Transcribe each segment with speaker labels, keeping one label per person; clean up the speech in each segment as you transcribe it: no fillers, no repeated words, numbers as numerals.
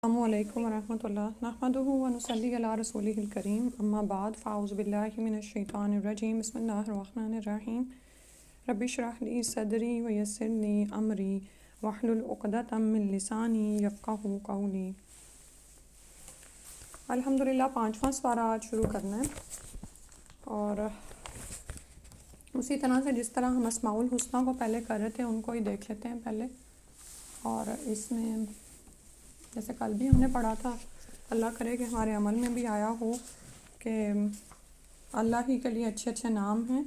Speaker 1: السلام علیکم ورحمۃ اللہ نحمدہ ونصلی علی رسولہ الکریم اما بعد فاعوذ باللہ من الشیطان الرجیم بسم اللہ الرحمن الرحیم رب اشرح لی صدری ویسر لی امری واحلل عقدۃ من لسانی یفقہوا قولی۔ الحمدللہ 5واں سپارہ آج شروع کرنا ہے، اور اسی طرح سے جس طرح ہم اسماء الحسنہ کو پہلے کر رہے تھے ان کو ہی دیکھ لیتے ہیں پہلے۔ اور اس میں جیسے کل بھی ہم نے پڑھا تھا، اللہ کرے کہ ہمارے عمل میں بھی آیا ہو کہ اللہ ہی کے لیے اچھے اچھے نام ہیں،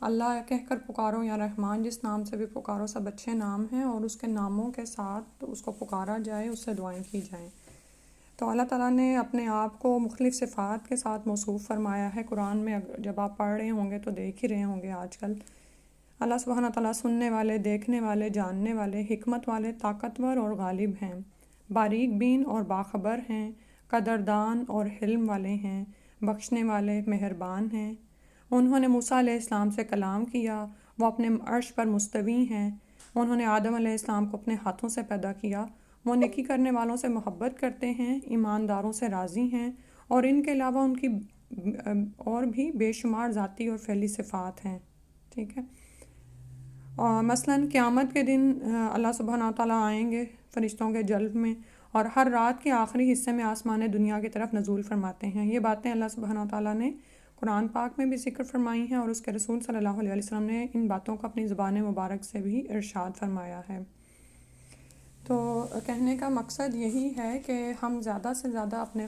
Speaker 1: اللہ کہہ کر پکارو یا رحمان، جس نام سے بھی پکارو سب اچھے نام ہیں، اور اس کے ناموں کے ساتھ اس کو پکارا جائے، اس سے دعائیں کی جائیں۔ تو اللہ تعالیٰ نے اپنے آپ کو مختلف صفات کے ساتھ موصوف فرمایا ہے قرآن میں۔ جب آپ پڑھ رہے ہوں گے تو دیکھ ہی رہے ہوں گے آج کل، اللہ سبحانہ تعالیٰ سننے والے، دیکھنے والے، جاننے والے، حکمت والے، طاقتور اور غالب ہیں، باریک بین اور باخبر ہیں، قدردان اور حلم والے ہیں، بخشنے والے، مہربان ہیں۔ انہوں نے موسیٰ علیہ السلام سے کلام کیا، وہ اپنے عرش پر مستوی ہیں۔ انہوں نے آدم علیہ السلام کو اپنے ہاتھوں سے پیدا کیا، وہ نیکی کرنے والوں سے محبت کرتے ہیں، ایمانداروں سے راضی ہیں، اور ان کے علاوہ ان کی اور بھی بے شمار ذاتی اور فعلی صفات ہیں۔ ٹھیک ہے، اور مثلاً قیامت کے دن اللہ سبحانہ تعالیٰ آئیں گے فرشتوں کے جلب میں، اور ہر رات کے آخری حصے میں آسمان دنیا کی طرف نزول فرماتے ہیں۔ یہ باتیں اللہ سبحانہ تعالیٰ نے قرآن پاک میں بھی ذکر فرمائی ہیں، اور اس کے رسول صلی اللہ علیہ وسلم نے ان باتوں کو اپنی زبان مبارک سے بھی ارشاد فرمایا ہے۔ تو کہنے کا مقصد یہی ہے کہ ہم زیادہ سے زیادہ اپنے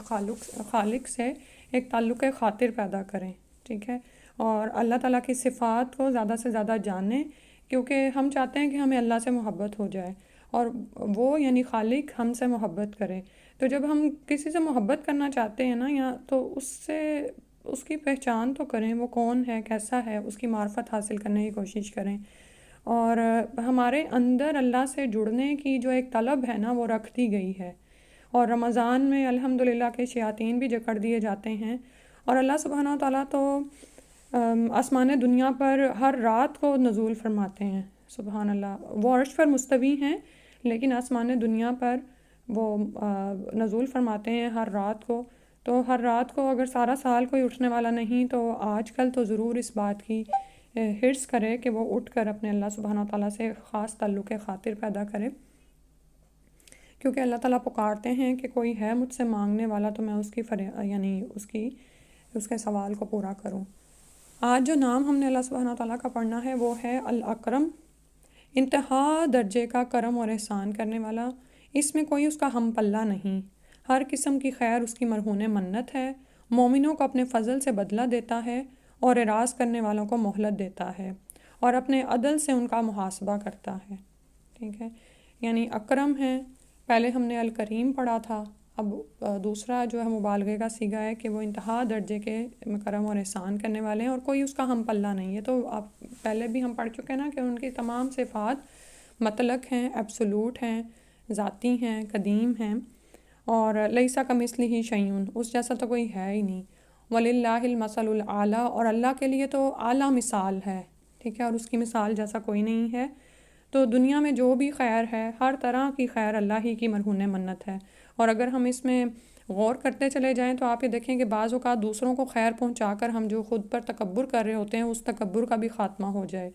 Speaker 1: خالق سے ایک تعلق خاطر پیدا کریں، ٹھیک ہے، اور اللہ تعالیٰ کی صفات کو زیادہ سے زیادہ جانیں، کیونکہ ہم چاہتے ہیں کہ ہمیں اللہ سے محبت ہو جائے، اور وہ یعنی خالق ہم سے محبت کرے۔ تو جب ہم کسی سے محبت کرنا چاہتے ہیں نا، یا تو اس کی پہچان تو کریں، وہ کون ہے، کیسا ہے، اس کی معرفت حاصل کرنے کی کوشش کریں، اور ہمارے اندر اللہ سے جڑنے کی جو ایک طلب ہے نا وہ رکھ دی گئی ہے۔ اور رمضان میں الحمدللہ کے شیاطین بھی جکڑ دیے جاتے ہیں، اور اللہ سبحانہ تعالیٰ تو آسمان دنیا پر ہر رات کو نزول فرماتے ہیں۔ سبحان اللہ، وہ عرش پر مستوی ہیں لیکن آسمان دنیا پر وہ نزول فرماتے ہیں ہر رات کو۔ تو ہر رات کو اگر سارا سال کوئی اٹھنے والا نہیں تو آج کل تو ضرور اس بات کی حرص کرے کہ وہ اٹھ کر اپنے اللہ سبحانہ تعالیٰ سے خاص تعلق خاطر پیدا کرے، کیونکہ اللہ تعالیٰ پکارتے ہیں کہ کوئی ہے مجھ سے مانگنے والا تو میں اس کے سوال کو پورا کروں۔ آج جو نام ہم نے اللہ سبحانہ تعالیٰ کا پڑھنا ہے وہ ہے الاکرم، انتہا درجے کا کرم اور احسان کرنے والا۔ اس میں کوئی اس کا ہم پلہ نہیں، ہر قسم کی خیر اس کی مرہون منت ہے، مومنوں کو اپنے فضل سے بدلہ دیتا ہے، اور اعراض کرنے والوں کو مہلت دیتا ہے، اور اپنے عدل سے ان کا محاسبہ کرتا ہے۔ ٹھیک ہے، یعنی اکرم ہے، پہلے ہم نے الکریم پڑھا تھا، اب دوسرا جو ہے مبالغے کا صیغہ ہے کہ وہ انتہا درجے کے کرم اور احسان کرنے والے ہیں، اور کوئی اس کا ہم پلہ نہیں ہے۔ تو آپ پہلے بھی ہم پڑھ چکے نا کہ ان کی تمام صفات مطلق ہیں، ایبسولوٹ ہیں، ذاتی ہیں، قدیم ہیں، اور لیس کمثلہ شیء، اس جیسا تو کوئی ہے ہی نہیں۔ وَلِلَّهِ الْمَثَلُ الْأَعْلَىٰ، اور اللہ کے لیے تو اعلیٰ مثال ہے، ٹھیک ہے، اور اس کی مثال جیسا کوئی نہیں ہے۔ تو دنیا میں جو بھی خیر ہے، ہر طرح کی خیر اللہ ہی کی مرہون منت ہے، اور اگر ہم اس میں غور کرتے چلے جائیں تو آپ یہ دیکھیں کہ بعض اوقات دوسروں کو خیر پہنچا کر ہم جو خود پر تکبر کر رہے ہوتے ہیں، اس تکبر کا بھی خاتمہ ہو جائے،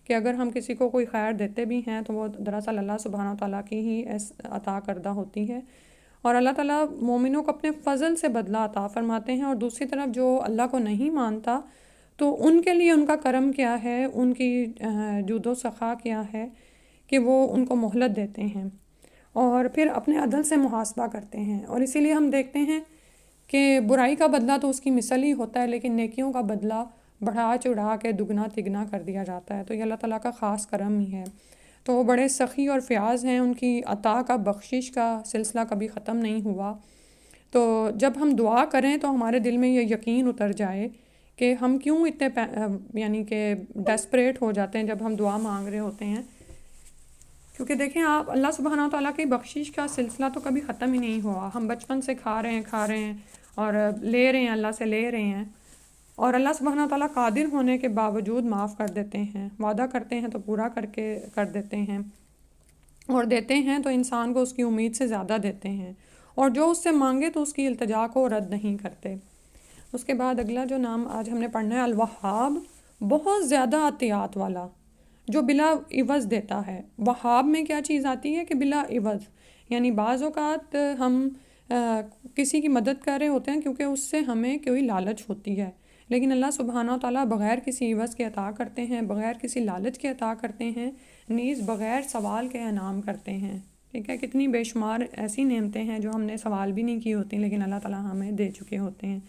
Speaker 1: کہ اگر ہم کسی کو کوئی خیر دیتے بھی ہیں تو وہ دراصل اللہ سبحانہ تعالیٰ کی ہی عطا کردہ ہوتی ہے، اور اللہ تعالیٰ مومنوں کو اپنے فضل سے بدلہ عطا فرماتے ہیں۔ اور دوسری طرف جو اللہ کو نہیں مانتا تو ان کے لیے ان کا کرم کیا ہے، ان کی جود و سخا کیا ہے کہ وہ ان کو مہلت دیتے ہیں، اور پھر اپنے عدل سے محاسبہ کرتے ہیں۔ اور اسی لیے ہم دیکھتے ہیں کہ برائی کا بدلہ تو اس کی مثل ہی ہوتا ہے، لیکن نیکیوں کا بدلہ بڑھا چڑھا کے دگنا تگنا کر دیا جاتا ہے۔ تو یہ اللہ تعالیٰ کا خاص کرم ہی ہے۔ تو وہ بڑے سخی اور فیاض ہیں، ان کی عطا کا، بخشش کا سلسلہ کبھی ختم نہیں ہوا۔ تو جب ہم دعا کریں تو ہمارے دل میں یہ یقین اتر جائے کہ ہم کیوں اتنے یعنی کہ ڈیسپریٹ ہو جاتے ہیں جب ہم دعا مانگ رہے ہوتے ہیں، کیونکہ دیکھیں آپ، اللہ سبحانہ تعالیٰ کی بخشش کا سلسلہ تو کبھی ختم ہی نہیں ہوا۔ ہم بچپن سے کھا رہے ہیں اور لے رہے ہیں، اللہ سے لے رہے ہیں، اور اللہ سبحانہ تعالیٰ قادر ہونے کے باوجود معاف کر دیتے ہیں، وعدہ کرتے ہیں تو پورا کر دیتے ہیں، اور دیتے ہیں تو انسان کو اس کی امید سے زیادہ دیتے ہیں۔ اور جو اس سے مانگے تو اس کی التجا کو رد نہیں کرتے۔ اس کے بعد اگلا جو نام آج ہم نے پڑھنا ہے الوہاب، بہت زیادہ عطیات والا، جو بلا عوض دیتا ہے۔ وہاب میں کیا چیز آتی ہے کہ بلا عوض، یعنی بعض اوقات ہم کسی کی مدد کر رہے ہوتے ہیں کیونکہ اس سے ہمیں کوئی لالچ ہوتی ہے، لیکن اللہ سبحانہ و تعالیٰ بغیر کسی عوض کے عطا کرتے ہیں، بغیر کسی لالچ کے عطا کرتے ہیں، نیز بغیر سوال کے انعام کرتے ہیں۔ ٹھیک ہے، کتنی بے شمار ایسی نعمتیں ہیں جو ہم نے سوال بھی نہیں کی ہوتی لیکن اللہ تعالیٰ ہمیں دے چکے ہوتے ہیں۔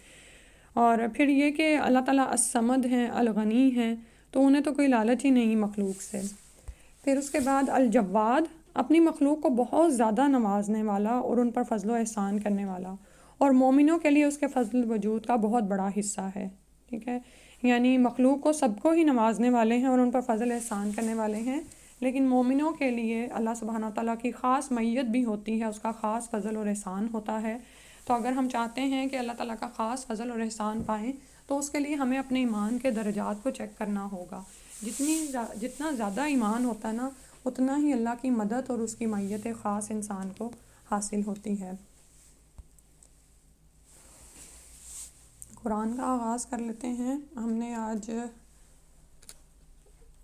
Speaker 1: اور پھر یہ کہ اللہ تعالیٰ الصمد ہیں، الغنی ہیں، تو انہیں تو کوئی لالچ ہی نہیں مخلوق سے۔ پھر اس کے بعد الجواد، اپنی مخلوق کو بہت زیادہ نوازنے والا اور ان پر فضل و احسان کرنے والا، اور مومنوں کے لیے اس کے فضل وجود کا بہت بڑا حصہ ہے۔ ٹھیک ہے، یعنی مخلوق کو سب کو ہی نوازنے والے ہیں اور ان پر فضل احسان کرنے والے ہیں، لیکن مومنوں کے لیے اللہ سبحانہ تعالیٰ کی خاص معیت بھی ہوتی ہے، اس کا خاص فضل اور احسان ہوتا ہے۔ تو اگر ہم چاہتے ہیں کہ اللہ تعالیٰ کا خاص فضل اور احسان پائیں تو اس کے لیے ہمیں اپنے ایمان کے درجات کو چیک کرنا ہوگا۔ جتنا زیادہ ایمان ہوتا ہے نا، اتنا ہی اللہ کی مدد اور اس کی معیت خاص انسان کو حاصل ہوتی ہے۔ قرآن کا آغاز کر لیتے ہیں۔ ہم نے آج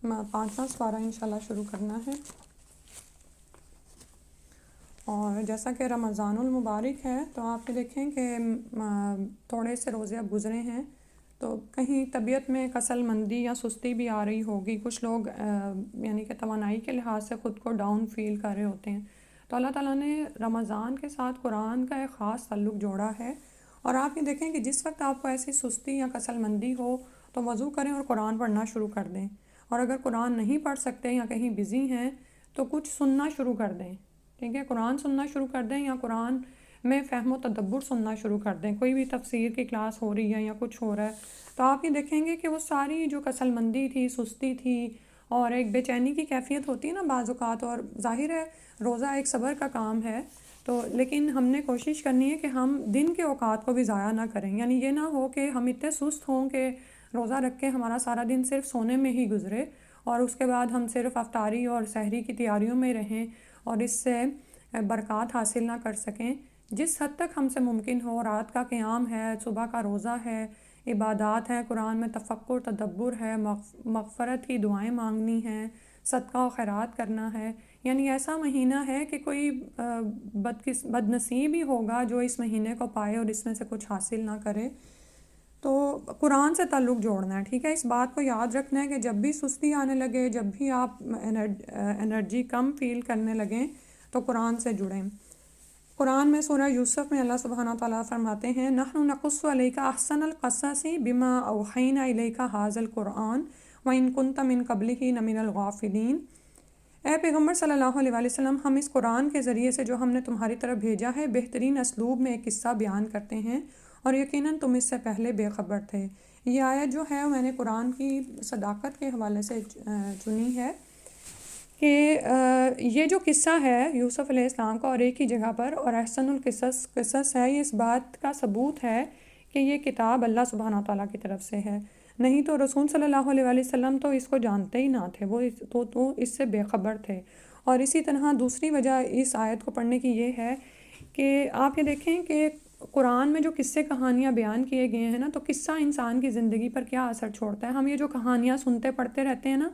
Speaker 1: 5واں سپارہ انشاءاللہ شروع کرنا ہے، اور جیسا کہ رمضان المبارک ہے تو آپ دیکھیں کہ تھوڑے سے روزے اب گزرے ہیں، تو کہیں طبیعت میں کسل مندی یا سستی بھی آ رہی ہوگی، کچھ لوگ یعنی کہ توانائی کے لحاظ سے خود کو ڈاؤن فیل کر رہے ہوتے ہیں، تو اللہ تعالیٰ نے رمضان کے ساتھ قرآن کا ایک خاص تعلق جوڑا ہے۔ اور آپ یہ دیکھیں کہ جس وقت آپ کو ایسی سستی یا کسل مندی ہو تو وضو کریں اور قرآن پڑھنا شروع کر دیں، اور اگر قرآن نہیں پڑھ سکتے یا کہیں بزی ہیں تو کچھ سننا شروع کر دیں۔ ٹھیک ہے، قرآن سننا شروع کر دیں یا قرآن میں فہم و تدبر سننا شروع کر دیں، کوئی بھی تفسیر کی کلاس ہو رہی ہے یا کچھ ہو رہا ہے تو آپ یہ دیکھیں گے کہ وہ ساری جو کسل مندی تھی، سستی تھی، اور ایک بے چینی کی کیفیت ہوتی ہے نا بعض اوقات، اور ظاہر ہے روزہ ایک صبر کا کام ہے، تو لیکن ہم نے کوشش کرنی ہے کہ ہم دن کے اوقات کو بھی ضائع نہ کریں، یعنی یہ نہ ہو کہ ہم اتنے سست ہوں کہ روزہ رکھ کے ہمارا سارا دن صرف سونے میں ہی گزرے، اور اس کے بعد ہم صرف افطاری اور سحری کی تیاریوں میں رہیں اور اس سے برکات حاصل نہ کر سکیں۔ جس حد تک ہم سے ممکن ہو، رات کا قیام ہے، صبح کا روزہ ہے، عبادات ہیں، قرآن میں تفکر تدبر ہے، مغفرت کی دعائیں مانگنی ہیں، صدقہ و خیرات کرنا ہے، یعنی ایسا مہینہ ہے کہ کوئی بد نصیب ہی ہوگا جو اس مہینے کو پائے اور اس میں سے کچھ حاصل نہ کرے۔ تو قرآن سے تعلق جوڑنا ہے، ٹھیک ہے، اس بات کو یاد رکھنا ہے کہ جب بھی سستی آنے لگے، جب بھی آپ انرجی کم فیل کرنے لگیں تو قرآن سے جڑیں۔ قرآن میں سورہ یوسف میں اللہ سبحانہ تعالیٰ فرماتے ہیں نحن نقص علیک احسن القصص بما اوحینا الیک ھذا القرآن وان کنت من قبلہ لمن الغافلین۔ اے پیغمبر صلی اللہ علیہ وسلم، ہم اس قرآن کے ذریعے سے جو ہم نے تمہاری طرف بھیجا ہے بہترین اسلوب میں ایک قصہ بیان کرتے ہیں، اور یقیناً تم اس سے پہلے بے خبر تھے۔ یہ آیت جو ہے میں نے قرآن کی صداقت کے حوالے سے چنی ہے کہ یہ جو قصہ ہے یوسف علیہ السلام کا، اور ایک ہی جگہ پر، اور احسن قصص ہے، یہ اس بات کا ثبوت ہے کہ یہ کتاب اللہ سبحانہ تعالیٰ کی طرف سے ہے، نہیں تو رسول صلی اللہ علیہ وسلم تو اس کو جانتے ہی نہ تھے، وہ تو اس سے بے خبر تھے۔ اور اسی طرح دوسری وجہ اس آیت کو پڑھنے کی یہ ہے کہ آپ یہ دیکھیں کہ قرآن میں جو قصے کہانیاں بیان کیے گئے ہیں نا، تو قصہ انسان کی زندگی پر کیا اثر چھوڑتا ہے۔ ہم یہ جو کہانیاں سنتے پڑھتے رہتے ہیں نا،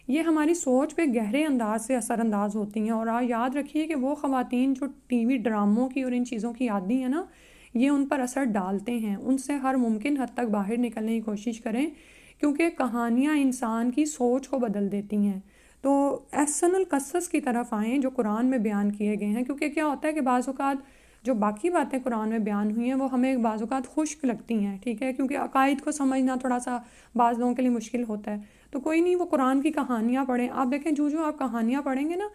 Speaker 1: یہ ہماری سوچ پہ گہرے انداز سے اثر انداز ہوتی ہیں، اور یاد رکھیے کہ وہ خواتین جو ٹی وی ڈراموں کی اور ان چیزوں کی عادی ہیں نا، یہ ان پر اثر ڈالتے ہیں۔ ان سے ہر ممکن حد تک باہر نکلنے کی کوشش کریں، کیونکہ کہانیاں انسان کی سوچ کو بدل دیتی ہیں۔ تو احسن القصص کی طرف آئیں جو قرآن میں بیان کیے گئے ہیں، کیونکہ کیا ہوتا ہے کہ بعض اوقات جو باقی باتیں قرآن میں بیان ہوئی ہیں وہ ہمیں بعض اوقات خشک لگتی ہیں، ٹھیک ہے، کیونکہ عقائد کو سمجھنا تھوڑا سا بعض لوگوں کے لیے مشکل ہوتا ہے، تو کوئی نہیں، وہ قرآن کی کہانیاں پڑھیں۔ آپ دیکھیں جو آپ کہانیاں پڑھیں گے نا،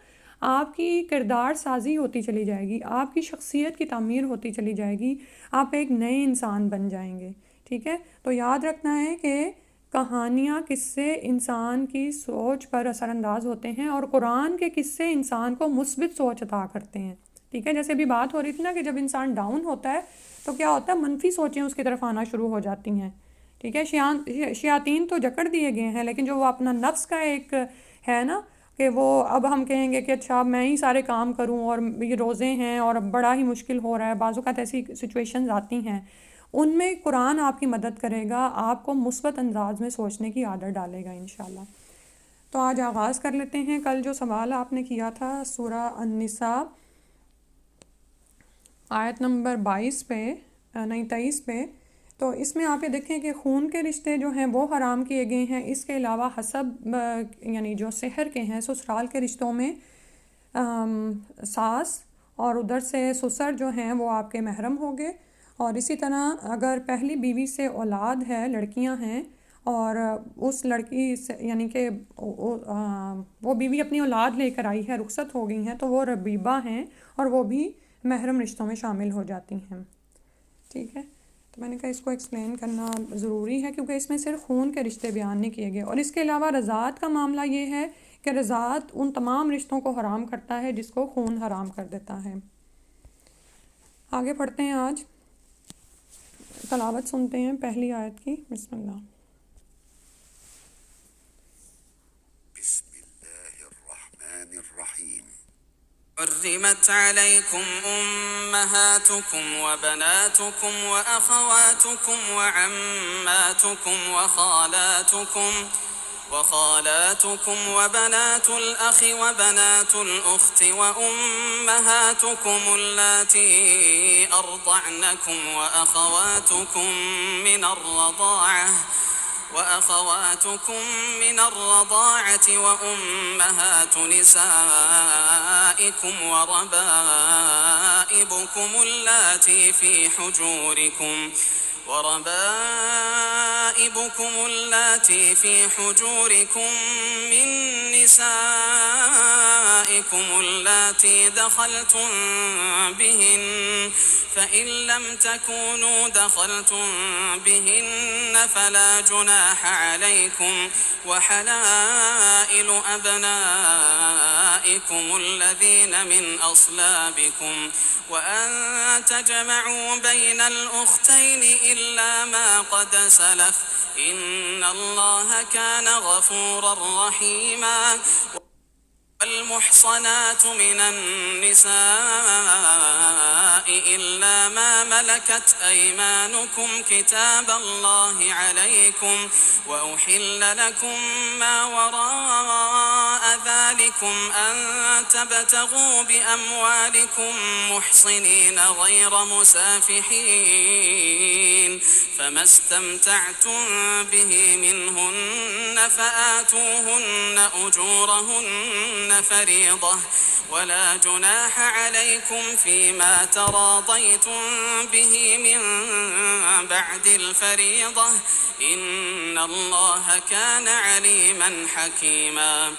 Speaker 1: آپ کی کردار سازی ہوتی چلی جائے گی، آپ کی شخصیت کی تعمیر ہوتی چلی جائے گی، آپ ایک نئے انسان بن جائیں گے، ٹھیک ہے۔ تو یاد رکھنا ہے کہ کہانیاں، قصے انسان کی سوچ پر اثر انداز ہوتے ہیں، اور قرآن کے قصے انسان کو مثبت سوچ عطا کرتے ہیں، ٹھیک ہے۔ جیسے بھی بات ہو رہی تھی نا کہ جب انسان ڈاؤن ہوتا ہے تو کیا ہوتا ہے، منفی سوچیں اس کی طرف آنا شروع ہو جاتی ہیں، ٹھیک ہے۔ شیاطین تو جکڑ دیے گئے ہیں، لیکن جو وہ اپنا نفس کا ایک ہے نا کہ وہ اب ہم کہیں گے کہ اچھا میں ہی سارے کام کروں اور یہ روزے ہیں اور بڑا ہی مشکل ہو رہا ہے. بعض اوقات ایسی سچویشنز آتی ہیں، ان میں قرآن آپ کی مدد کرے گا، آپ کو مثبت انداز میں سوچنے کی عادت ڈالے گا انشاءاللہ. تو آج آغاز کر لیتے ہیں. کل جو سوال آپ نے کیا تھا سورہ النساء آیت نمبر 22 پہ نہیں 23 پہ، تو اس میں آپ یہ دیکھیں کہ خون کے رشتے جو ہیں وہ حرام کیے گئے ہیں. اس کے علاوہ حسب یعنی جو سحر کے ہیں، سسرال کے رشتوں میں ساس اور ادھر سے سسر جو ہیں وہ آپ کے محرم ہوں گے. اور اسی طرح اگر پہلی بیوی سے اولاد ہے، لڑکیاں ہیں، اور اس لڑکی سے یعنی کہ وہ بیوی اپنی اولاد لے کر آئی ہے، رخصت ہو گئی ہیں، تو وہ ربیبہ ہیں اور وہ بھی محرم رشتوں میں شامل ہو جاتی ہیں. ٹھیک ہے، تو میں نے کہا اس کو ایکسپلین کرنا ضروری ہے کیونکہ اس میں صرف خون کے رشتے بیان نہیں کیے گئے. اور اس کے علاوہ رضاعت کا معاملہ یہ ہے کہ رضاعت ان تمام رشتوں کو حرام کرتا ہے جس کو خون حرام کر دیتا ہے. آگے پڑھتے ہیں. آج تلاوت سنتے ہیں پہلی آیت کی. بسم اللہ.
Speaker 2: بسم الله الرحمن الرحيم. حرمت عليكم أمهاتكم وبناتكم وأخواتكم وعماتكم وخالاتكم وبنات الأخ وبنات الأخت وأمهاتكم اللاتي أرضعنكم وأخواتكم من الرضاعة وأمهات نسائكم وربائبكم اللاتي في حجوركم من نسائكم اللاتي دخلتم بهن فإن لم تكونوا دخلتم بهن فلا جناح عليكم وحلائل أبنائكم الذين من أصلابكم وأن تجمعوا بين الأختين إلا ما قد سلف إن الله كان غفورا رحيما. والمحصنات من النساء إلا ما ملكت أيمانكم كتاب الله عليكم وأحل لكم ما وراء ذلكم أن تبتغوا بأموالكم محصنين غير مسافحين فما استمتعتم به منهن فآتوهن أجورهن فريضة ولا جناح عليكم فيما تراضيتم به من بعد الفريضة إن الله كان عليما حكيما.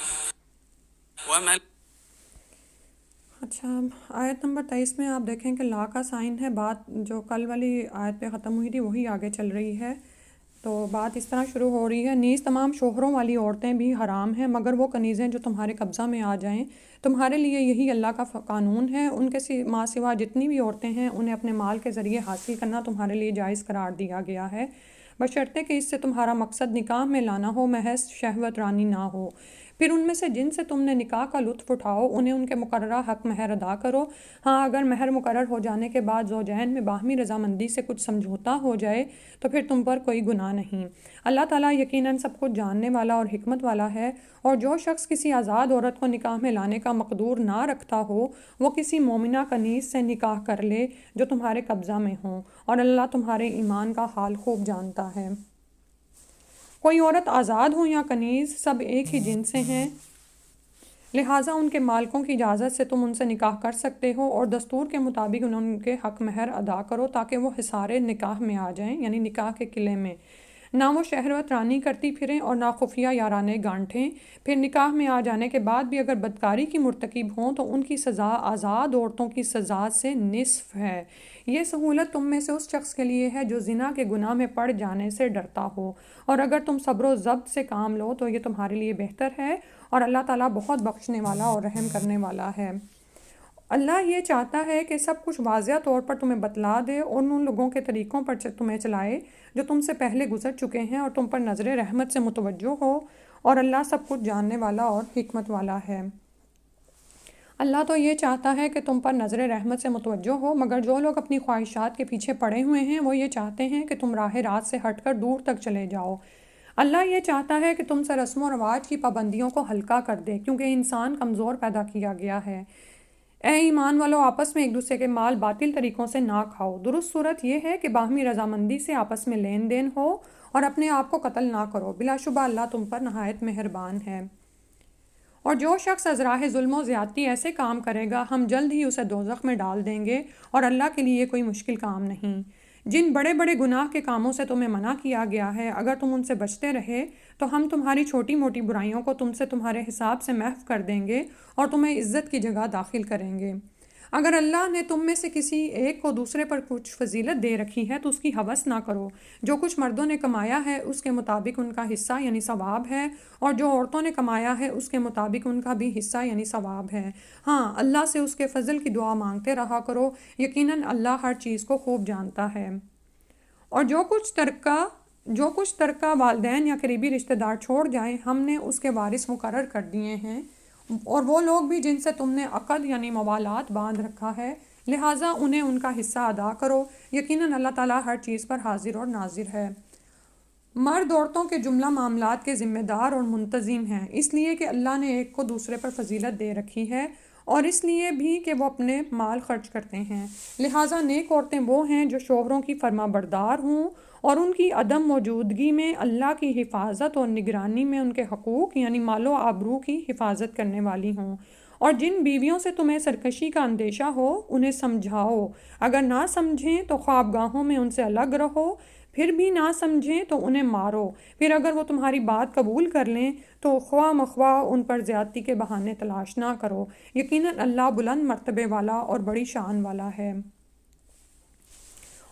Speaker 1: اچھا، آیت نمبر 23 میں آپ دیکھیں کہ لا کا سائن ہے. بات جو کل والی آیت پہ ختم ہوئی تھی وہی آگے چل رہی ہے. تو بات اس طرح شروع ہو رہی ہے. نیز تمام شوہروں والی عورتیں بھی حرام ہیں مگر وہ کنیزیں جو تمہارے قبضہ میں آ جائیں. تمہارے لیے یہی اللہ کا قانون ہے. ان کے ماں سوا جتنی بھی عورتیں ہیں انہیں اپنے مال کے ذریعے حاصل کرنا تمہارے لیے جائز قرار دیا گیا ہے، بشرطے کہ اس سے تمہارا مقصد نکاح میں لانا ہو، محض شہوت رانی نہ ہو. پھر ان میں سے جن سے تم نے نکاح کا لطف اٹھاؤ انہیں ان کے مقررہ حق مہر ادا کرو. ہاں، اگر مہر مقرر ہو جانے کے بعد زوجین میں باہمی رضامندی سے کچھ سمجھوتا ہو جائے تو پھر تم پر کوئی گناہ نہیں. اللہ تعالیٰ یقیناً سب کچھ جاننے والا اور حکمت والا ہے. اور جو شخص کسی آزاد عورت کو نکاح میں لانے کا مقدور نہ رکھتا ہو وہ کسی مومنہ کنیز سے نکاح کر لے جو تمہارے قبضہ میں ہوں، اور اللہ تمہارے ایمان کا حال خوب جانتا ہے. کوئی عورت آزاد ہو یا کنیز سب ایک ہی جن سے ہیں، لہٰذا ان کے مالکوں کی اجازت سے تم ان سے نکاح کر سکتے ہو اور دستور کے مطابق ان کے حق مہر ادا کرو تاکہ وہ حصار نکاح میں آ جائیں، یعنی نکاح کے قلعے میں. نہ وہ شہوت رانی کرتی پھریں اور نہ خفیہ یارانے گانٹھیں. پھر نکاح میں آ جانے کے بعد بھی اگر بدکاری کی مرتکب ہوں تو ان کی سزا آزاد عورتوں کی سزا سے نصف ہے. یہ سہولت تم میں سے اس شخص کے لیے ہے جو زنا کے گناہ میں پڑ جانے سے ڈرتا ہو، اور اگر تم صبر و ضبط سے کام لو تو یہ تمہارے لیے بہتر ہے، اور اللہ تعالیٰ بہت بخشنے والا اور رحم کرنے والا ہے. اللہ یہ چاہتا ہے کہ سب کچھ واضح طور پر تمہیں بتلا دے اور ان لوگوں کے طریقوں پر تمہیں چلائے جو تم سے پہلے گزر چکے ہیں اور تم پر نظر رحمت سے متوجہ ہو، اور اللہ سب کچھ جاننے والا اور حکمت والا ہے۔ اللہ تو یہ چاہتا ہے کہ تم پر نظر رحمت سے متوجہ ہو، مگر جو لوگ اپنی خواہشات کے پیچھے پڑے ہوئے ہیں وہ یہ چاہتے ہیں کہ تم راہ راست سے ہٹ کر دور تک چلے جاؤ۔ اللہ یہ چاہتا ہے کہ تم سے رسم و رواج کی پابندیوں کو ہلکا کر دے، کیونکہ انسان کمزور پیدا کیا گیا ہے۔ اے ایمان والو، آپس میں ایک دوسرے کے مال باطل طریقوں سے نہ کھاؤ۔ درست صورت یہ ہے کہ باہمی رضامندی سے آپس میں لین دین ہو اور اپنے آپ کو قتل نہ کرو، بلا شبہ اللہ تم پر نہایت مہربان ہے۔ اور جو شخص از راہ ظلم و زیادتی ایسے کام کرے گا، ہم جلد ہی اسے دوزخ میں ڈال دیں گے، اور اللہ کے لیے کوئی مشکل کام نہیں۔ جن بڑے بڑے گناہ کے کاموں سے تمہیں منع کیا گیا ہے، اگر تم ان سے بچتے رہے تو ہم تمہاری چھوٹی موٹی برائیوں کو تم سے تمہارے حساب سے محو کر دیں گے اور تمہیں عزت کی جگہ داخل کریں گے۔ اگر اللہ نے تم میں سے کسی ایک کو دوسرے پر کچھ فضیلت دے رکھی ہے تو اس کی ہوس نہ کرو۔ جو کچھ مردوں نے کمایا ہے اس کے مطابق ان کا حصہ یعنی ثواب ہے، اور جو عورتوں نے کمایا ہے اس کے مطابق ان کا بھی حصہ یعنی ثواب ہے۔ ہاں، اللہ سے اس کے فضل کی دعا مانگتے رہا کرو، یقیناً اللہ ہر چیز کو خوب جانتا ہے۔ اور جو کچھ ترکہ والدین یا قریبی رشتہ دار چھوڑ جائیں، ہم نے اس کے وارث مقرر کر دیے ہیں، اور وہ لوگ بھی جن سے تم نے عقد یعنی موالات باندھ رکھا ہے، لہٰذا انہیں ان کا حصہ ادا کرو، یقیناً اللہ تعالیٰ ہر چیز پر حاضر اور ناظر ہے۔ مرد عورتوں کے جملہ معاملات کے ذمہ دار اور منتظم ہیں، اس لیے کہ اللہ نے ایک کو دوسرے پر فضیلت دے رکھی ہے، اور اس لیے بھی کہ وہ اپنے مال خرچ کرتے ہیں۔ لہٰذا نیک عورتیں وہ ہیں جو شوہروں کی فرما بردار ہوں اور ان کی عدم موجودگی میں اللہ کی حفاظت اور نگرانی میں ان کے حقوق یعنی مال و آبرو کی حفاظت کرنے والی ہوں۔ اور جن بیویوں سے تمہیں سرکشی کا اندیشہ ہو انہیں سمجھاؤ، اگر نہ سمجھیں تو خوابگاہوں میں ان سے الگ رہو، پھر بھی نہ سمجھیں تو انہیں مارو، پھر اگر وہ تمہاری بات قبول کر لیں تو خواہ مخواہ ان پر زیادتی کے بہانے تلاش نہ کرو، یقیناً اللہ بلند مرتبے والا اور بڑی شان والا ہے۔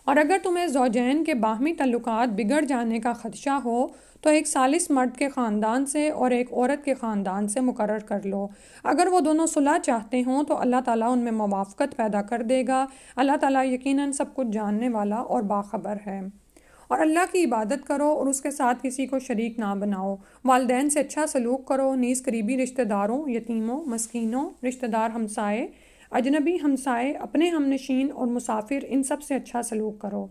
Speaker 1: اور اگر تمہیں زوجین کے باہمی تعلقات بگڑ جانے کا خدشہ ہو تو ایک ثالث مرد کے خاندان سے اور ایک عورت کے خاندان سے مقرر کر لو۔ اگر وہ دونوں صلح چاہتے ہوں تو اللہ تعالیٰ ان میں موافقت پیدا کر دے گا، اللہ تعالیٰ یقیناً سب کچھ جاننے والا اور باخبر ہے۔ اور اللہ کی عبادت کرو اور اس کے ساتھ کسی کو شریک نہ بناؤ، والدین سے اچھا سلوک کرو، نیز قریبی رشتہ داروں، یتیموں، مسکینوں، رشتہ دار ہمسائے، اجنبی ہمسائے، اپنے ہم نشین اور مسافر، ان سب سے اچھا سلوک کرو،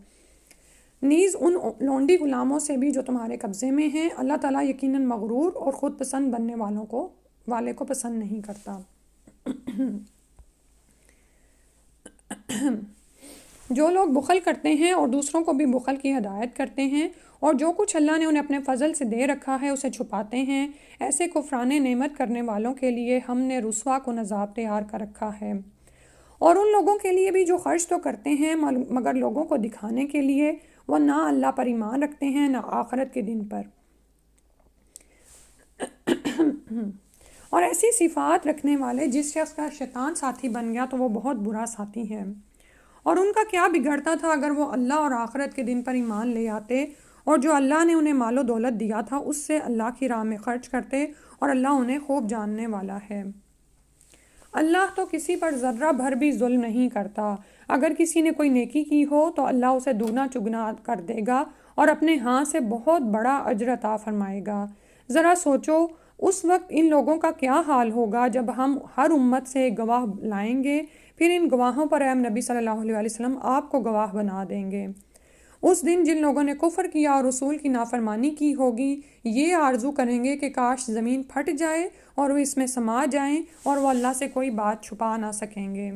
Speaker 1: نیز ان لونڈی غلاموں سے بھی جو تمہارے قبضے میں ہیں، اللہ تعالیٰ یقیناً مغرور اور خود پسند بننے والے کو پسند نہیں کرتا۔ جو لوگ بخل کرتے ہیں اور دوسروں کو بھی بخل کی ہدایت کرتے ہیں، اور جو کچھ اللہ نے انہیں اپنے فضل سے دے رکھا ہے اسے چھپاتے ہیں، ایسے کفران نعمت کرنے والوں کے لیے ہم نے رسوا کن عذاب تیار کر رکھا ہے۔ اور ان لوگوں کے لیے بھی جو خرچ تو کرتے ہیں مگر لوگوں کو دکھانے کے لیے، وہ نہ اللہ پر ایمان رکھتے ہیں نہ آخرت کے دن پر، اور ایسی صفات رکھنے والے جس شخص کا شیطان ساتھی بن گیا تو وہ بہت برا ساتھی ہے۔ اور ان کا کیا بگڑتا تھا اگر وہ اللہ اور آخرت کے دن پر ایمان لے آتے، اور جو اللہ نے انہیں مال و دولت دیا تھا اس سے اللہ کی راہ میں خرچ کرتے، اور اللہ انہیں خوب جاننے والا ہے۔ اللہ تو کسی پر ذرہ بھر بھی ظلم نہیں کرتا، اگر کسی نے کوئی نیکی کی ہو تو اللہ اسے دوگنا چگنا کر دے گا اور اپنے ہاں سے بہت بڑا اجر عطا فرمائے گا۔ ذرا سوچو اس وقت ان لوگوں کا کیا حال ہوگا جب ہم ہر امت سے ایک گواہ لائیں گے، پھر ان گواہوں پر اے نبی صلی اللہ علیہ وسلم آپ کو گواہ بنا دیں گے۔ اس دن جن لوگوں نے کفر کیا اور رسول کی نافرمانی کی ہوگی، یہ آرزو کریں گے کہ کاش زمین پھٹ جائے اور وہ اس میں سما جائیں، اور وہ اللہ سے کوئی بات چھپا نہ سکیں گے۔